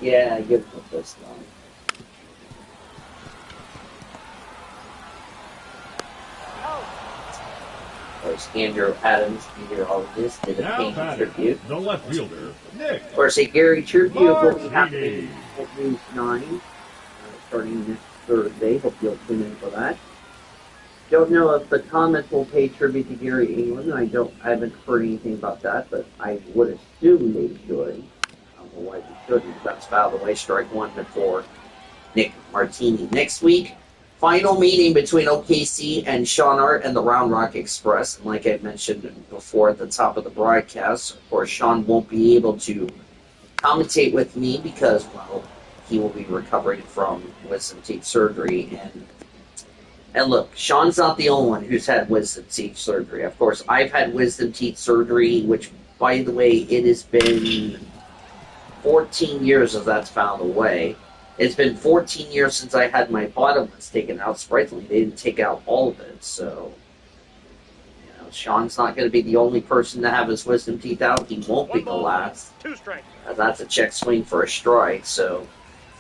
Yeah, give it this one. Of course, Andrew Adams, meteorologist, did a Now painting batting, tribute. the left fielder, Nick Of course, a Gary tribute will be happening Martini. at News 9, starting next Thursday. Hope you'll tune in for that. Don't know if the Comets will pay tribute to Gary England. I haven't heard anything about that, but I would assume they should. I don't know why they shouldn't. That's fouled away. Strike 1 before Nick Martini. Next week, final meeting between OKC and Sean Hart and the Round Rock Express. And like I mentioned before at the top of the broadcast, of course, Sean won't be able to commentate with me because, well, he will be recovering from wisdom teeth surgery. And look, Sean's not the only one who's had wisdom teeth surgery. Of course, I've had wisdom teeth surgery, which, by the way, it has been 14 years as that's found away. It's been 14 years since I had my bottom ones taken out. Surprisingly, they didn't take out all of it. So, you know, Sean's not going to be the only person to have his wisdom teeth out. He won't be the last. 2 strikes. That's a check swing for a strike. So,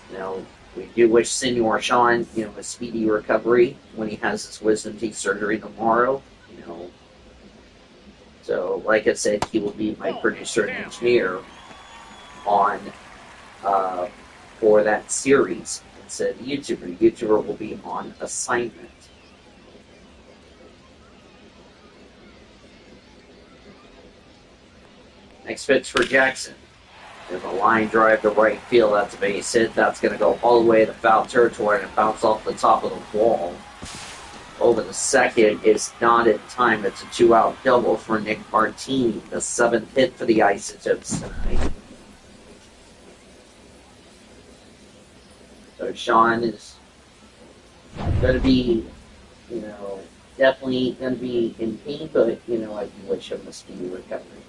you know, we do wish Senor Sean, you know, a speedy recovery when he has his wisdom teeth surgery tomorrow. You know, so like I said, he will be my producer and engineer on for that series instead of the YouTuber. The YouTuber will be on assignment. Next pitch for Jackson. There's a line drive to right field. That's a base hit. That's going to go all the way to foul territory and bounce off the top of the wall. Over the second is not in time. It's a 2-out double for Nick Martini, the 7th hit for the Isotopes tonight. So Sean is going to be, definitely going to be in pain, but, I do wish him a speedy recovery.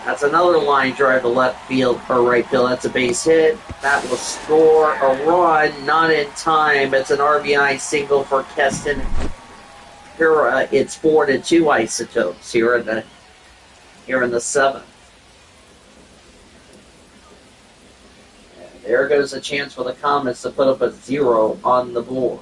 That's another line drive to left field or right field. That's a base hit. That will score a run. Not in time. It's an RBI single for Keston Hira. It's 4-2 Isotopes here in the 7th. And there goes a chance for the Comets to put up a 0 on the board.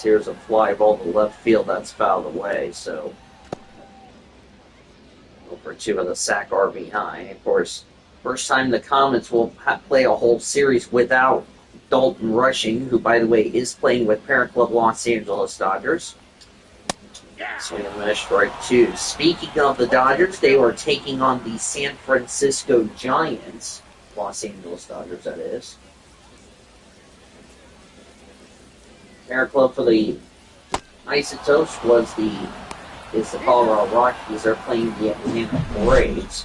Here's a fly ball to left field that's fouled away, so over 2 of the sack RBI. Of course, first time the Comets will play a whole series without Dalton Rushing, who, by the way, is playing with parent club Los Angeles Dodgers. Swing and miss, strike 2. Speaking of the Dodgers, they were taking on the San Francisco Giants, Los Angeles Dodgers, that is. Parent club for the Isotopes is the Colorado Rockies. They're playing the Atlanta Braves.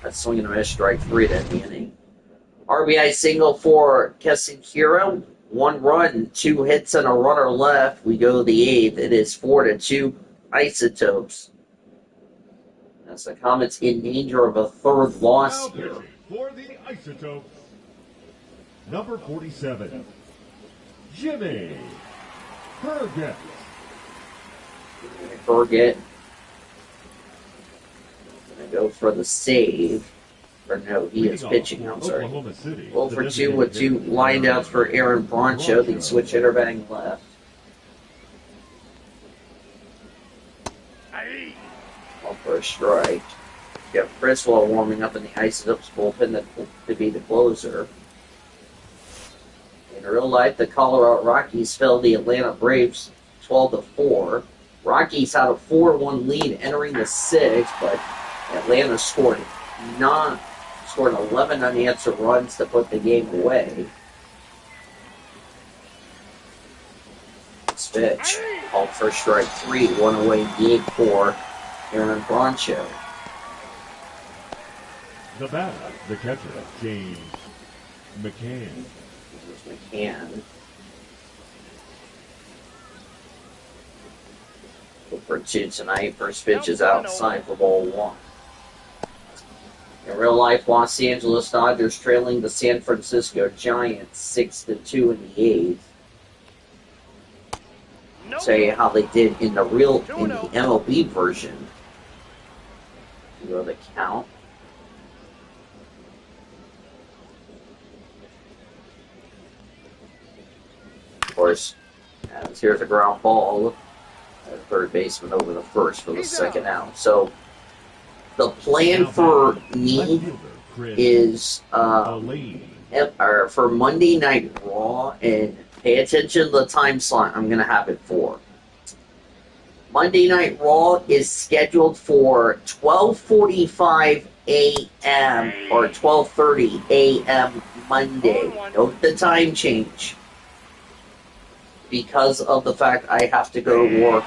That's swinging a miss, strike 3 to end the inning. RBI single for Keston Hira. 1 run, 2 hits, and a runner left. We go to the 8th. It is 4-2 Isotopes. As the Comets in danger of a 3rd loss here. For the Isotopes, number 47, Jimmy Burgett. Burgett. Gonna go for the save. Or no, he is pitching, I'm sorry. 0 for 2 with 2 lined outs for Aaron Broncho, the switch hitter batting left. All for a strike. You have Criswell warming up in the Isotopes bullpen to be the closer. In real life, the Colorado Rockies fell the Atlanta Braves 12-4. Rockies had a 4-1 lead entering the 6th, but Atlanta scored 11 unanswered runs to put the game away. Pitch, called for strike 3, 1 away game for Aaron Broncho. The batter, the catcher, James McCann. McCann. For 2 tonight. First pitch is outside for ball 1. In real life, Los Angeles Dodgers trailing the San Francisco Giants 6-2 in the 8th. Tell you how they did in the MLB version. You know the count. Of course, as here's a ground ball. Third baseman over the first for the second out. So the plan for me is for Monday Night Raw, and pay attention to the time slot I'm going to have it for. Monday Night Raw is scheduled for 12:45 a.m. or 12:30 a.m. Monday. Note the time change. Because of the fact I have to go to work,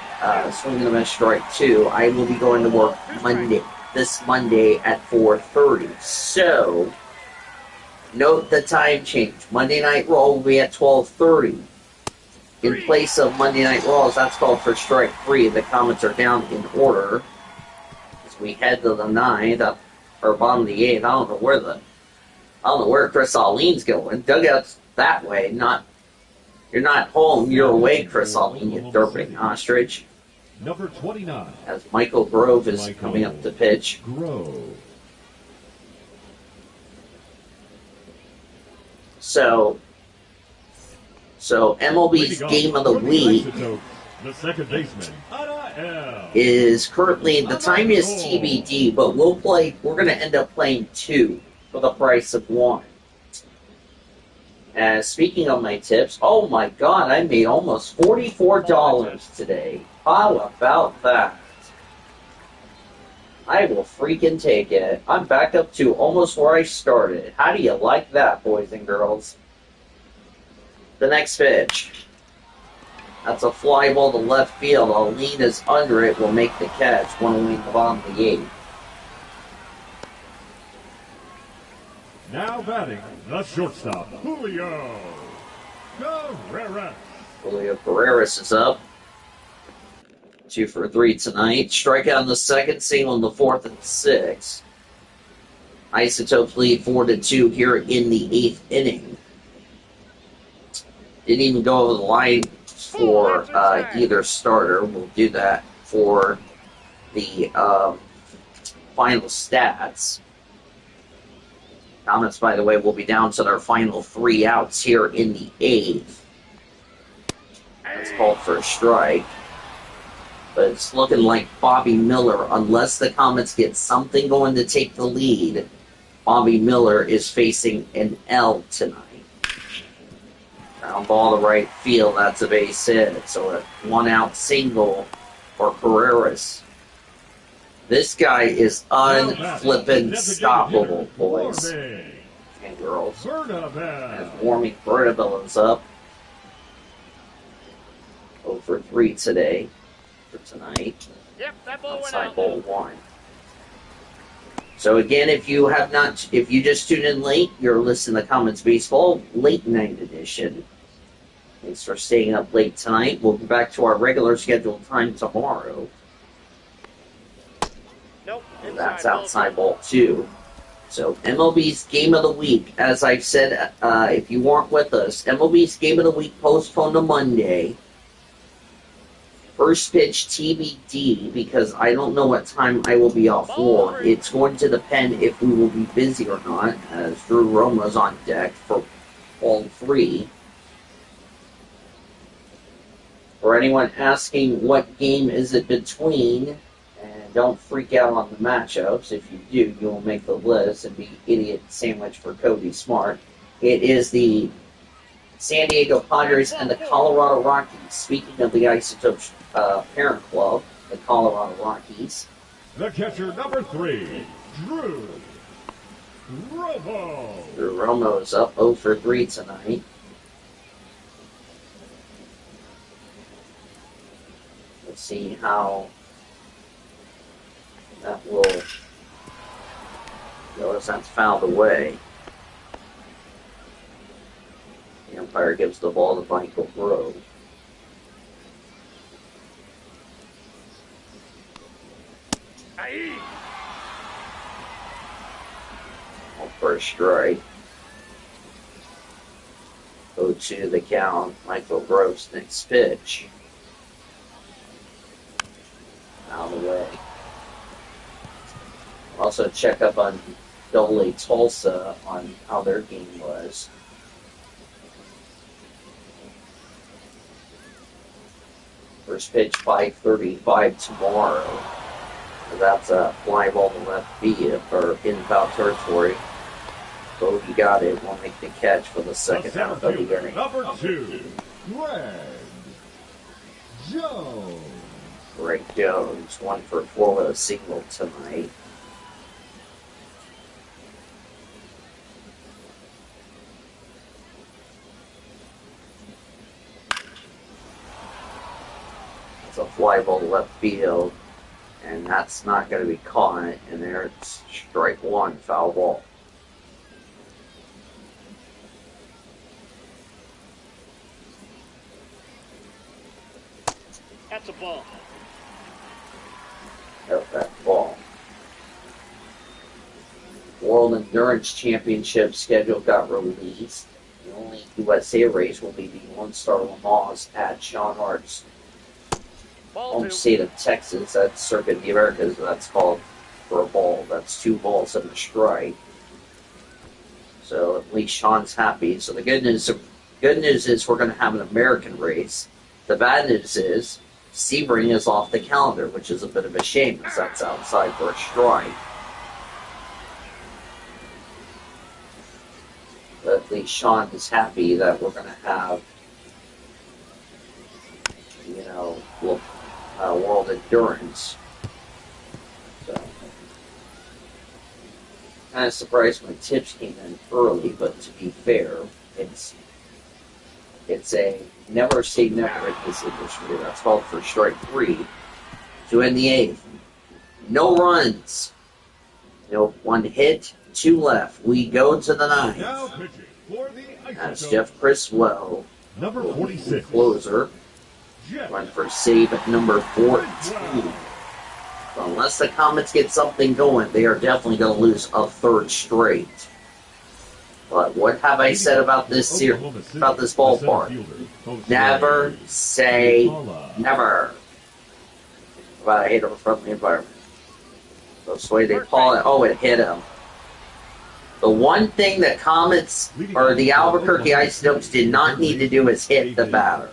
swinging a miss, strike 2, I will be going to work this Monday at 4:30. So, note the time change. Monday Night Raw will be at 12:30. In place of Monday Night Raws, that's called for strike 3. The Comets are down in order as we head to the 9th, or bottom of the 8th. I don't know where Chris Alleen's going. Dugout's that way, You're not home, you're away, Chris Alleen, you derping ostrich. Number 29. As Michael Grove is coming up to pitch. Grove. So MLB's game of the week. The second baseman, is currently, the time is TBD, but we're going to end up playing 2 for the price of 1. And speaking of my tips, oh my god, I made almost $44 today. How about that? I will freaking take it. I'm back up to almost where I started. How do you like that, boys and girls? The next pitch. That's a fly ball to left field. Aline is under it, will make the catch. One away in the bottom of the 8th. Now batting, the shortstop, Julio Guerrero. Julio Guerreras is up. 2 for 3 tonight. Strikeout in the 2nd, single in the 4th and 6th. Isotopes lead 4-2 here in the 8th inning. Didn't even go over the line for either starter. We'll do that for the final stats. Comets, by the way, will be down to their final 3 outs here in the 8th. That's called for a strike. But it's looking like Bobby Miller, unless the Comets get something going to take the lead, Bobby Miller is facing an L tonight. Ground ball to right field, that's a base hit. So a 1-out single for Carreras. This guy is unflippin' stoppable, boys and girls. As Warming Bernabelle is up. 0 for 3 today, for tonight. Yep, that ball went Outside out. ball 1. So again, if you just tuned in late, you're listening to Comets Baseball Late Night Edition. Thanks for staying up late tonight. We'll be back to our regular scheduled time tomorrow. Nope. And that's outside ball 2. So MLB's Game of the Week, as I've said, if you weren't with us, MLB's Game of the Week postponed to Monday. First pitch TBD, because I don't know what time I will be off for. It's going to depend if we will be busy or not, as Drew Romo's on deck for all 3. For anyone asking what game is it between, and don't freak out on the matchups. If you do, you will make the list and be idiot sandwich for Cody Smart. It is the San Diego Padres and the Colorado Rockies. Speaking of the Isotopes parent club, the Colorado Rockies. The catcher, number 3, Drew Romo. Drew Romo is up 0 for 3 tonight. Let's see how that will. Notice that's fouled away. The umpire gives the ball to Michael Grove. First strike. 0-2 the count. Michael Grove's next pitch. Out of the way. Also check up on AA Tulsa on how their game was. First pitch 5:35 tomorrow. So that's a fly ball to left field or in foul territory. Bodie got it. Will make the catch for the second out of the inning. Number 2, Greg Jones. Greg Jones, 1 for 4 with a single tonight. It's a fly ball to left field, and that's not going to be caught. And there it's strike 1, foul ball. That's a ball. Out that ball. World Endurance Championship schedule got released. The only USA race will be the Lone Star Lamars at Sean Hart's home state of Texas. That's Circuit of the Americas. That's called for a ball. That's 2 balls and a strike. So at least Sean's happy. So the good news is we're going to have an American race. The bad news is Sebring is off the calendar, which is a bit of a shame because that's outside for a strike. But at least Sean is happy that we're going to have, World Endurance. So, kind of surprised when tips came in early, but to be fair, it's a never say never in this industry. That's called for strike 3 to end the 8th. No runs. One hit, 2 left. We go to the 9th. Now pitching for the That's Isotopes, Jeff Criswell, number 46. closer. Jeff. Run for save at number 14. So unless the Comets get something going, they are definitely going to lose a 3rd straight. But what have I said about this ballpark? Never say never about a hater-friendly environment. So Sway, they call it. Oh, it hit him. The one thing that the Albuquerque Isotopes did not need to do is hit the batter.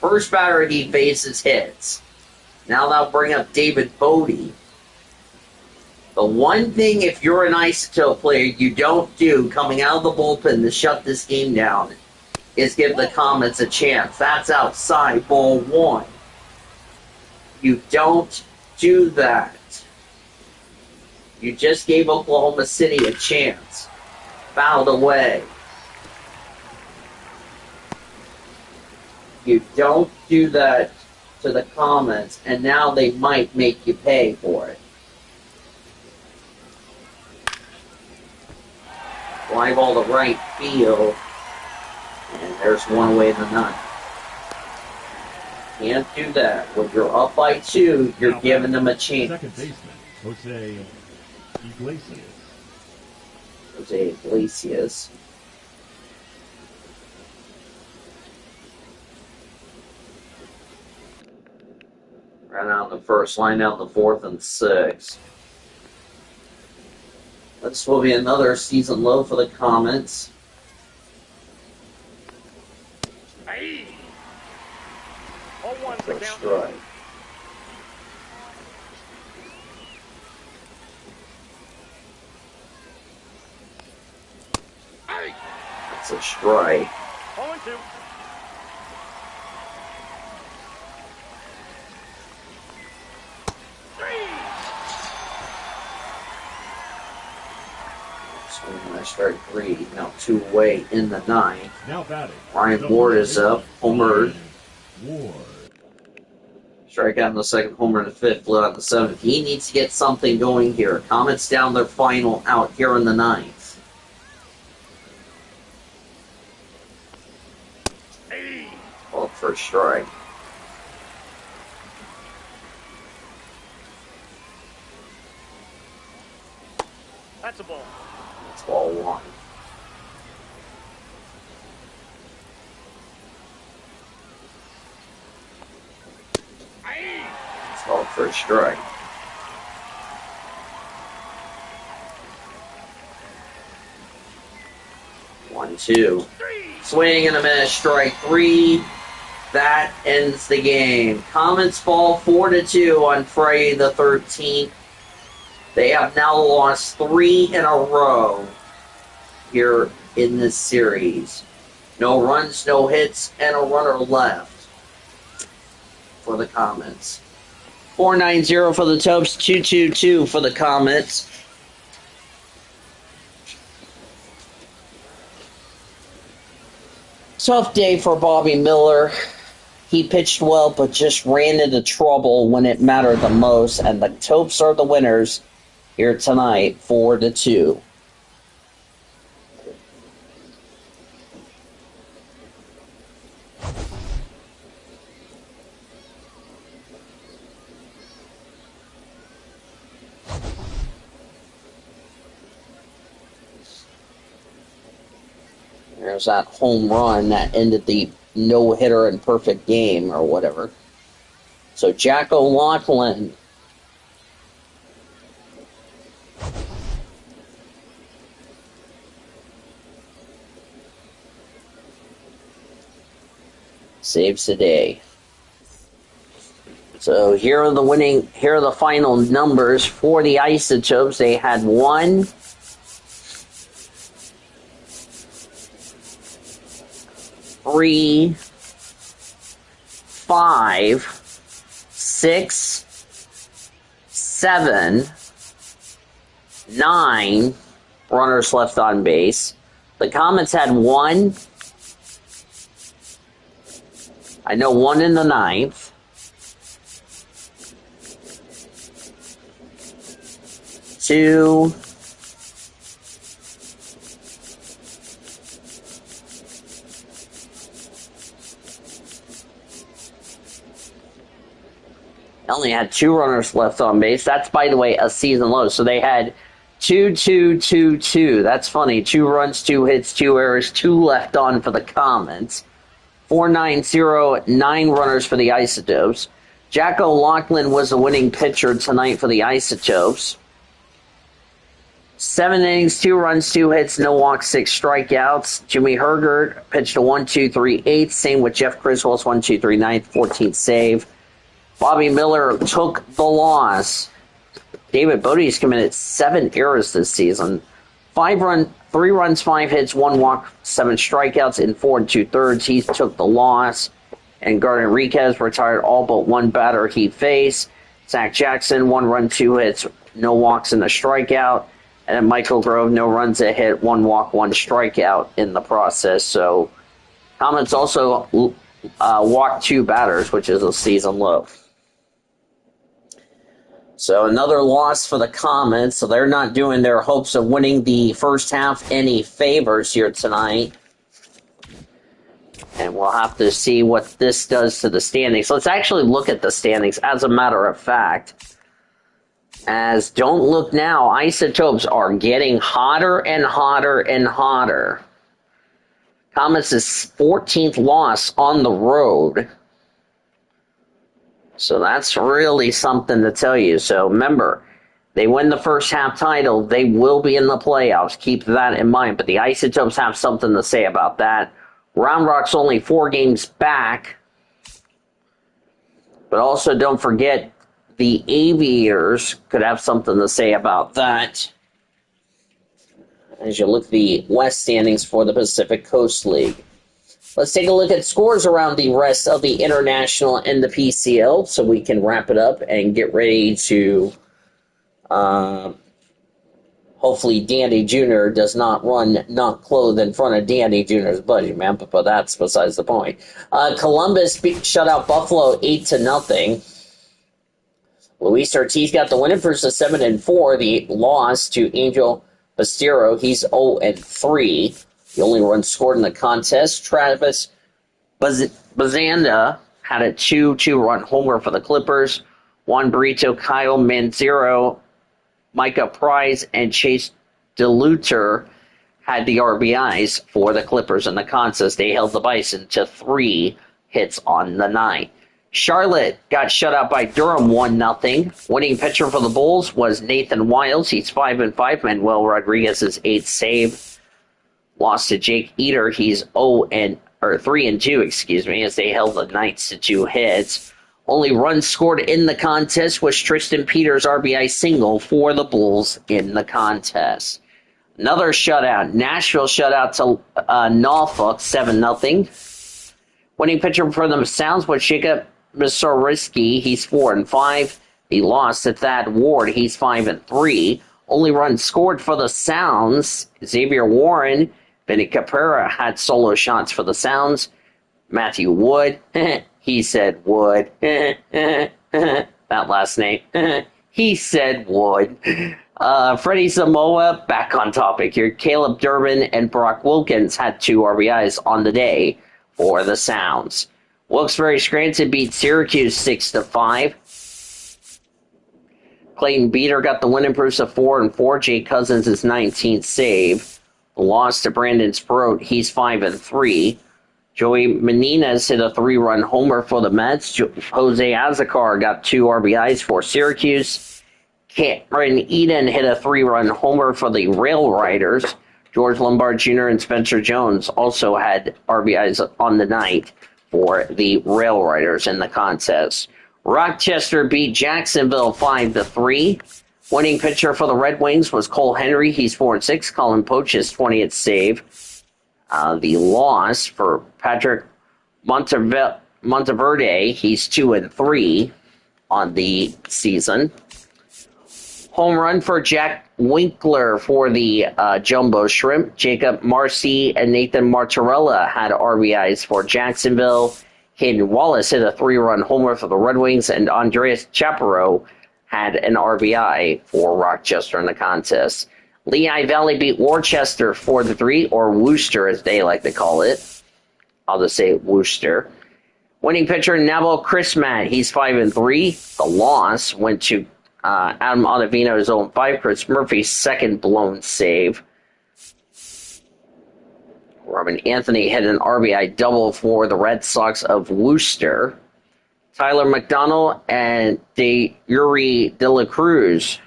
First batter he faces hits. Now they'll bring up David Bodie. The one thing, if you're an Isotope player, you don't do coming out of the bullpen to shut this game down is give the Comets a chance. That's outside ball 1. You don't do that. You just gave Oklahoma City a chance. Fouled away. You don't do that to the Comets, and now they might make you pay for it. Fly ball to right field, and there's one away in the 9th. Can't do that. When you're up by 2, you're giving them a chance. Second baseman, Jose Iglesias. Ran out in the 1st, line out in the 4th and 6th. This will be another season low for the Comets. Aye. 0-1's the First count. strike. Aye. That's a strike. 0-2. Strike 3. Now 2 away in the 9th. Now batting. Ryan Ward is up. Homered. Ward. Strikeout in the 2nd, homer in the 5th, flew out in the 7th. He needs to get something going here. Comets down their final out here in the 9th. Called for a strike. That's a ball. It's ball 1. It's called for a strike. One, 2. Swing and a miss. Strike 3. That ends the game. Comets fall 4-2 on Friday the 13th. They have now lost 3 in a row here in this series. No runs, no hits, and a runner left for the Comets. 490 for the Topes, 222 for the Comets. Tough day for Bobby Miller. He pitched well, but just ran into trouble when it mattered the most, and the Topes are the winners here tonight, 4-2. There's that home run that ended the no-hitter and perfect game or whatever. So Jack O'Loughlin saves the day. So here are the final numbers for the Isotopes. They had 1, 3, 5, 6, 7, 9 runners left on base. The Comets had 1. I know 1 in the 9th. 2. 2 runners left on base. That's, by the way, a season low. So they had 2, 2, 2, 2. That's funny. 2 runs, 2 hits, 2 errors, 2 left on for the Comets. 4-9-0, 9 runners for the Isotopes. Jack O'Loughlin was the winning pitcher tonight for the Isotopes. 7 innings, 2 runs, 2 hits, no walks, 6 strikeouts. Jimmy Hergert pitched a 1-2-3-8. Same with Jeff Criswell's 1-2-3-9, 14th save. Bobby Miller took the loss. David Bodie's committed 7 errors this season. 3 runs, 5 hits, 1 walk, 7 strikeouts in 4 2/3. He took the loss. And Gardner Enriquez retired all but 1 batter he faced. Zach Jackson, 1 run, 2 hits, no walks and a strikeout. And then Michael Grove, no runs, a hit, 1 walk, 1 strikeout in the process. So Comets also walked 2 batters, which is a season low. So another loss for the Comets. So they're not doing their hopes of winning the first half any favors here tonight. And we'll have to see what this does to the standings. Let's actually look at the standings as a matter of fact. As don't look now, Isotopes are getting hotter and hotter and hotter. Comets' 14th loss on the road. So that's really something to tell you. So remember, they win the first half title, they will be in the playoffs. Keep that in mind. But the Isotopes have something to say about that. Round Rock's only 4 games back. But also don't forget, the Aviators could have something to say about that. As you look at the West standings for the Pacific Coast League. Let's take a look at scores around the rest of the International and the PCL so we can wrap it up and get ready to hopefully Danny Jr. does not run not clothed in front of Danny Jr.'s budget, man, but that's besides the point. Columbus shut out Buffalo 8-0. Luis Ortiz got the win in versus 7-4. The loss to Angel Bastero, he's 0-3. The only run scored in the contest. Travis Bazanda had a 2-2-run homer for the Clippers. Juan Brito, Kyle Manzero, Micah Price, and Chase DeLuter had the RBIs for the Clippers in the contest. They held the Bison to 3 hits on the night. Charlotte got shut out by Durham 1-0. Winning pitcher for the Bulls was Nathan Wiles. He's 5-5. Manuel Rodriguez's 8th save. Lost to Jake Eater. He's 3-2, as they held the Knights to 2 hits. Only run scored in the contest was Tristan Peters' RBI single for the Bulls in the contest. Another shutout. Nashville shut out to Norfolk 7-0. Winning pitcher for the Sounds was Jacob Mysoriski. He's 4-5. He lost to Thad Ward. He's 5-3. Only run scored for the Sounds. Xavier Warren, Benny Caprera had solo shots for the Sounds. Matthew Wood, he said Wood. That last name, he said Wood. Freddie Samoa, back on topic here. Caleb Durbin and Brock Wilkins had 2 RBIs on the day for the Sounds. Wilkes-Barre Scranton beat Syracuse 6-5. Clayton Beater got the win in Bruce of 4-4. Jay Cousins' 19th save. Lost to Brandon Sproat. He's 5-3. Joey Menendez hit a 3-run homer for the Mets. Jose Azocar got 2 RBIs for Syracuse. Cameron Eden hit a 3-run homer for the Rail Riders. George Lombard Jr. and Spencer Jones also had RBIs on the night for the Rail Riders in the contest. Rochester beat Jacksonville 5-3. Winning pitcher for the Red Wings was Cole Henry. He's 4-6. Colin Poach's 20th save. The loss for Patrick Monteverde, he's 2-3 on the season. Home run for Jack Winkler for the Jumbo Shrimp. Jacob Marcy and Nathan Martorella had RBIs for Jacksonville. Caden Wallace hit a 3-run homer for the Red Wings, and Andreas Chaparro had an RBI for Rochester in the contest. Lehigh Valley beat Worcester 4-3, or Worcester as they like to call it. I'll just say Worcester. Winning pitcher Neville Chrismat, he's 5-3. The loss went to Adam Ottavino's 0-5. Chris Murphy's second blown save. Robin Anthony hit an RBI double for the Red Sox of Worcester. Tyler McDonald and Yuri De La Cruz,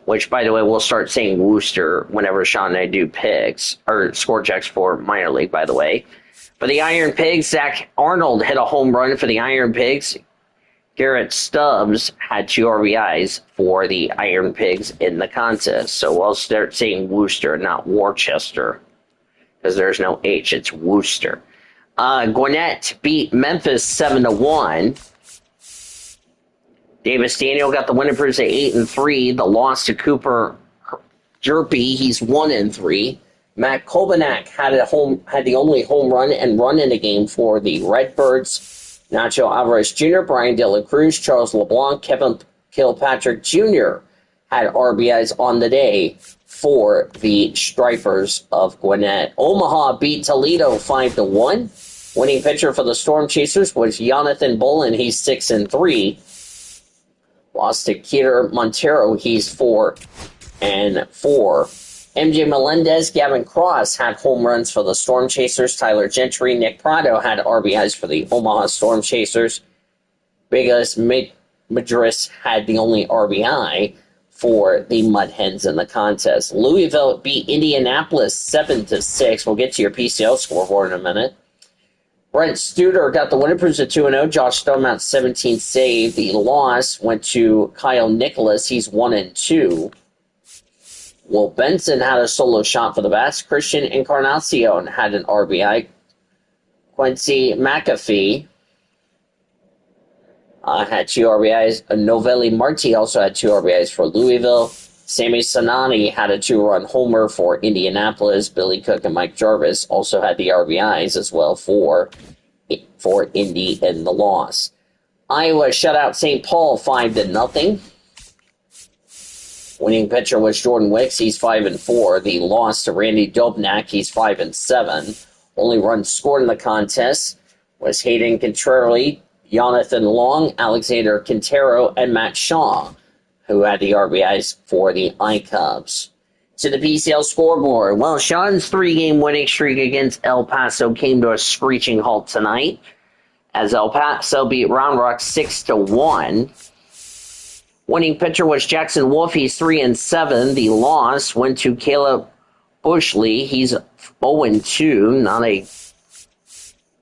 which, by the way, we'll start saying Worcester whenever Sean and I do picks, or score checks for minor league, by the way. For the Iron Pigs, Zach Arnold hit a home run for the Iron Pigs. Garrett Stubbs had 2 RBIs for the Iron Pigs in the contest. So we'll start saying Worcester, not Worcester, because there's no H, it's Worcester. Gwinnett beat Memphis 7-1. Davis Daniel got the winning at 8-3. The loss to Cooper Jerpy, he's 1-3. Matt Kolbanak had the only home run and run in the game for the Redbirds. Nacho Alvarez Jr., Brian De La Cruz, Charles LeBlanc, Kevin Kilpatrick Jr. had RBIs on the day for the Stripers of Gwinnett. Omaha beat Toledo 5-1. Winning pitcher for the Storm Chasers was Jonathan Bolin. He's 6-3. Lost to Keter Montero. He's 4-4. MJ Melendez, Gavin Cross had home runs for the Storm Chasers. Tyler Gentry, Nick Prado had RBIs for the Omaha Storm Chasers. Bigas Madris had the only RBI for the Mud Hens in the contest. Louisville beat Indianapolis 7-6. We'll get to your PCL scoreboard in a minute. Brent Studer got the winning at 2-0. Josh Stonemount 17 save. The loss went to Kyle Nicholas. He's 1-2. Will Benson had a solo shot for the Bats. Christian Encarnacion had an RBI. Quincy McAfee had 2 RBIs. Novelli Marti also had 2 RBIs for Louisville. Sammy Sanani had a 2-run homer for Indianapolis. Billy Cook and Mike Jarvis also had the RBIs as well for Indy in the loss. Iowa shut out St. Paul 5-0. Winning pitcher was Jordan Wicks. He's 5-4. The loss to Randy Dobnak. He's 5-7. Only runs scored in the contest was Hayden Contreras, Jonathan Long, Alexander Quintero, and Matt Shaw, who had the RBIs for the I-Cubs. To the PCL scoreboard. Well, Sean's 3-game winning streak against El Paso came to a screeching halt tonight, as El Paso beat Round Rock 6-1. Winning pitcher was Jackson Wolf. He's 3-7. The loss went to Caleb Bushley. He's 0-2.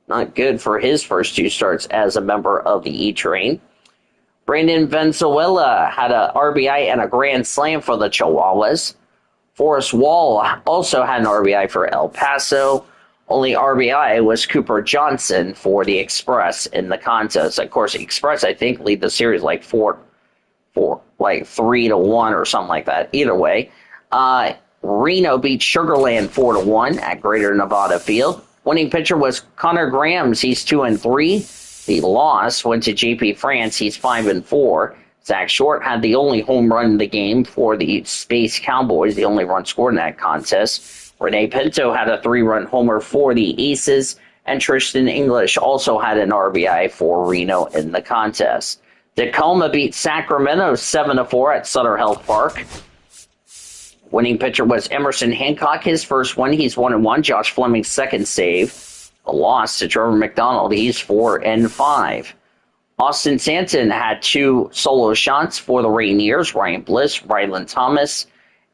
Not good for his first 2 starts as a member of the E-Train. Brandon Venezuela had an RBI and a grand slam for the Chihuahuas. Forrest Wall also had an RBI for El Paso. Only RBI was Cooper Johnson for the Express in the contest. Of course, the Express, I think, lead the series like 3-1 or something like that. Either way, Reno beat Sugarland 4-1 at Greater Nevada Field. Winning pitcher was Connor Grams. He's 2-3. The loss went to JP France. He's 5-4. Zach Short had the only home run in the game for the Space Cowboys, the only run scored in that contest. Rene Pinto had a 3-run homer for the Aces, and Tristan English also had an RBI for Reno in the contest. Tacoma beat Sacramento 7-4 at Sutter Health Park. Winning pitcher was Emerson Hancock. His first one, he's 1-1. Josh Fleming's second save. A loss to Trevor McDonald. He's 4-5. Austin Santon had 2 solo shots for the Rainiers. Ryan Bliss, Ryland Thomas,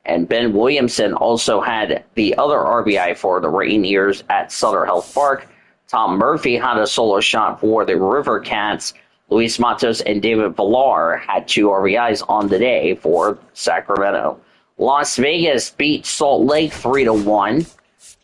and Ben Williamson also had the other RBI for the Rainiers at Sutter Health Park. Tom Murphy had a solo shot for the River Cats. Luis Matos and David Villar had 2 RBIs on the day for Sacramento. Las Vegas beat Salt Lake 3-1.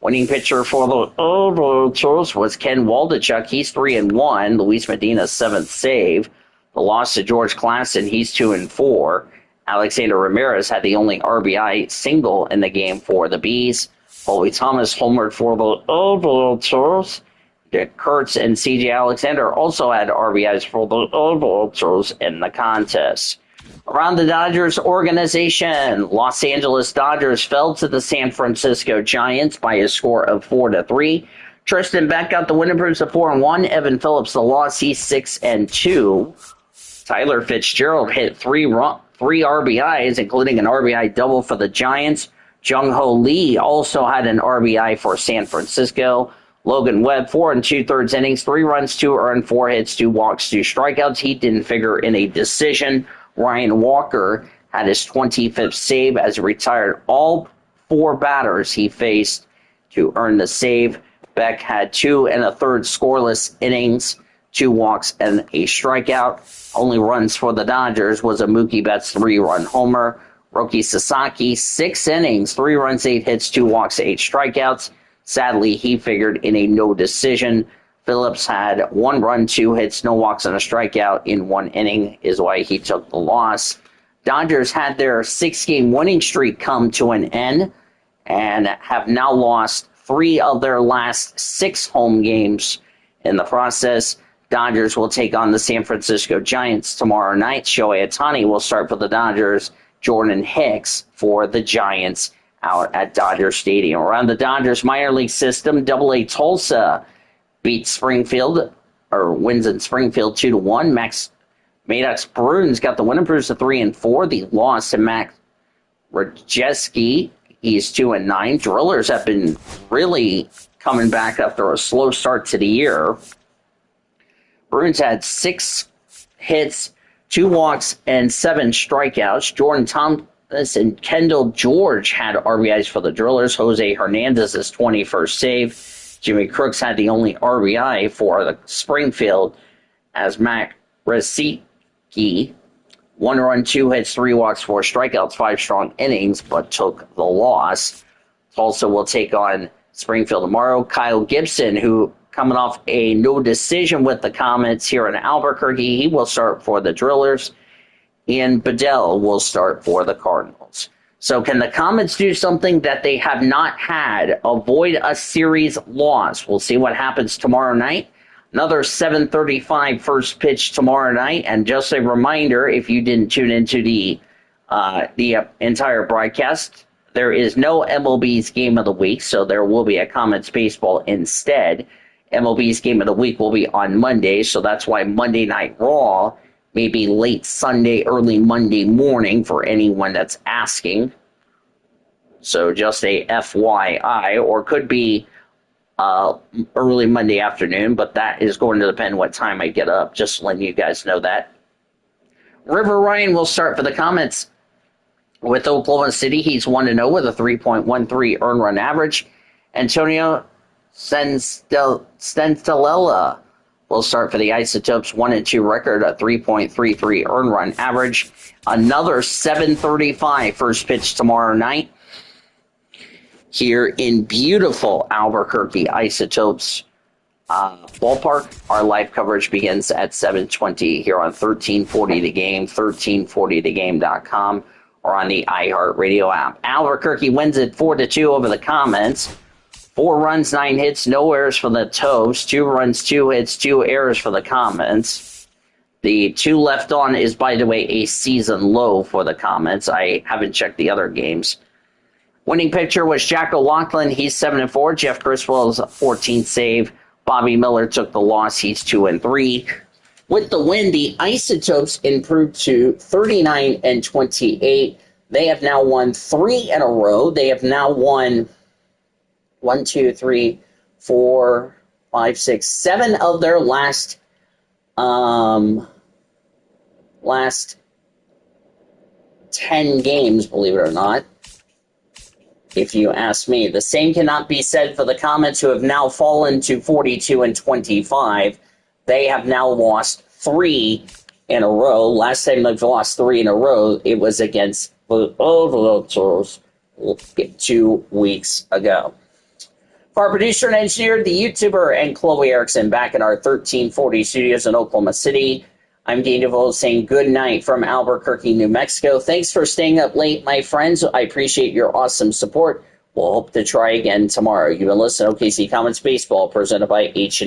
Winning pitcher for the Isotopes was Ken Waldachuk. He's 3-1. Luis Medina's 7th save. The loss to George Klassen, he's 2-4. Alexander Ramirez had the only RBI single in the game for the Bees. Foley Thomas homered for the Isotopes. Dick Kurtz and C.J. Alexander also had RBIs for the Isotopes in the contest. Around the Dodgers organization, Los Angeles Dodgers fell to the San Francisco Giants by a score of 4-3. Tristan Beck got the win improves to 4-1. Evan Phillips the loss, he's 6-2. Tyler Fitzgerald hit 3 RBIs, including an RBI double for the Giants. Jung-Ho Lee also had an RBI for San Francisco. Logan Webb, 4 2/3 innings, 3 runs, 2 earned, 4 hits, 2 walks, 2 strikeouts. He didn't figure in a decision. Ryan Walker had his 25th save as he retired all 4 batters he faced to earn the save. Beck had 2 1/3 scoreless innings, 2 walks, and a strikeout. Only runs for the Dodgers was a Mookie Betts 3-run homer. Roki Sasaki, 6 innings, 3 runs, 8 hits, 2 walks, 8 strikeouts. Sadly, he figured in a no decision. Phillips had 1 run, 2 hits, no walks, and a strikeout in 1 inning, is why he took the loss. Dodgers had their 6-game winning streak come to an end and have now lost 3 of their last 6 home games. In the process, Dodgers will take on the San Francisco Giants tomorrow night. Shohei Ohtani will start for the Dodgers. Jordan Hicks for the Giants out at Dodger Stadium. Around the Dodgers minor league system, AA Tulsa beats Springfield, or wins in Springfield 2-1. Max Maddox Bruins got the win, improves to 3-4. The loss to Max Rajewski, he's 2-9. Drillers have been really coming back after a slow start to the year. Bruins had 6 hits, 2 walks, and 7 strikeouts. Jordan Thomas and Kendall George had RBIs for the Drillers. Jose Hernandez's 21st save. Jimmy Crooks had the only RBI for the Springfield as Mac Resicki, 1 run, 2 hits, 3 walks, 4 strikeouts, 5 strong innings, but took the loss. Tulsa will take on Springfield tomorrow. Kyle Gibson, who coming off a no decision with the Comets here in Albuquerque, he will start for the Drillers. Ian Bedell will start for the Cardinals. So can the Comets do something that they have not had? Avoid a series loss. We'll see what happens tomorrow night. Another 7:35 first pitch tomorrow night. And just a reminder, if you didn't tune into the entire broadcast, there is no MLB's Game of the Week, so there will be a Comets baseball instead. MLB's Game of the Week will be on Monday, so that's why Monday Night Raw maybe late Sunday, early Monday morning for anyone that's asking. So just a FYI, or could be early Monday afternoon, but that is going to depend what time I get up, just letting you guys know that. River Ryan will start for the Comets with Oklahoma City. He's 1-0 with a 3.13 earned run average. Antonio Stenstella will start for the Isotopes, 1-2 record, a 3.33 earned run average. Another 7:35 first pitch tomorrow night here in beautiful Albuquerque Isotopes ballpark. Our live coverage begins at 7:20 here on 1340 The Game, 1340thegame.com, or on the iHeartRadio app. Albuquerque wins it 4-2 over the Comets. 4 runs, 9 hits, no errors for the Toads. 2 runs, 2 hits, 2 errors for the Comets. The 2 left on is, by the way, a season low for the Comets. I haven't checked the other games. Winning pitcher was Jack O'Loughlin. He's 7-4. Jeff Criswell's 14th save. Bobby Miller took the loss. He's 2-3. With the win, the Isotopes improved to 39-28. They have now won 3 in a row. They have now won 1, 2, 3, 4, 5, 6, 7 of their last 10 games, believe it or not. if you ask me. The same cannot be said for the Comets, who have now fallen to 42-25. They have now lost 3 in a row. Last time they've lost 3 in a row, it was against the Isotopes 2 weeks ago. For our producer and engineer, the YouTuber, and Chloe Erickson back in our 1340 studios in Oklahoma City, I'm Dean DeVoe saying good night from Albuquerque, New Mexico. Thanks for staying up late, my friends. I appreciate your awesome support. We'll hope to try again tomorrow. You've been listening to OKC Comets Baseball, presented by H&M.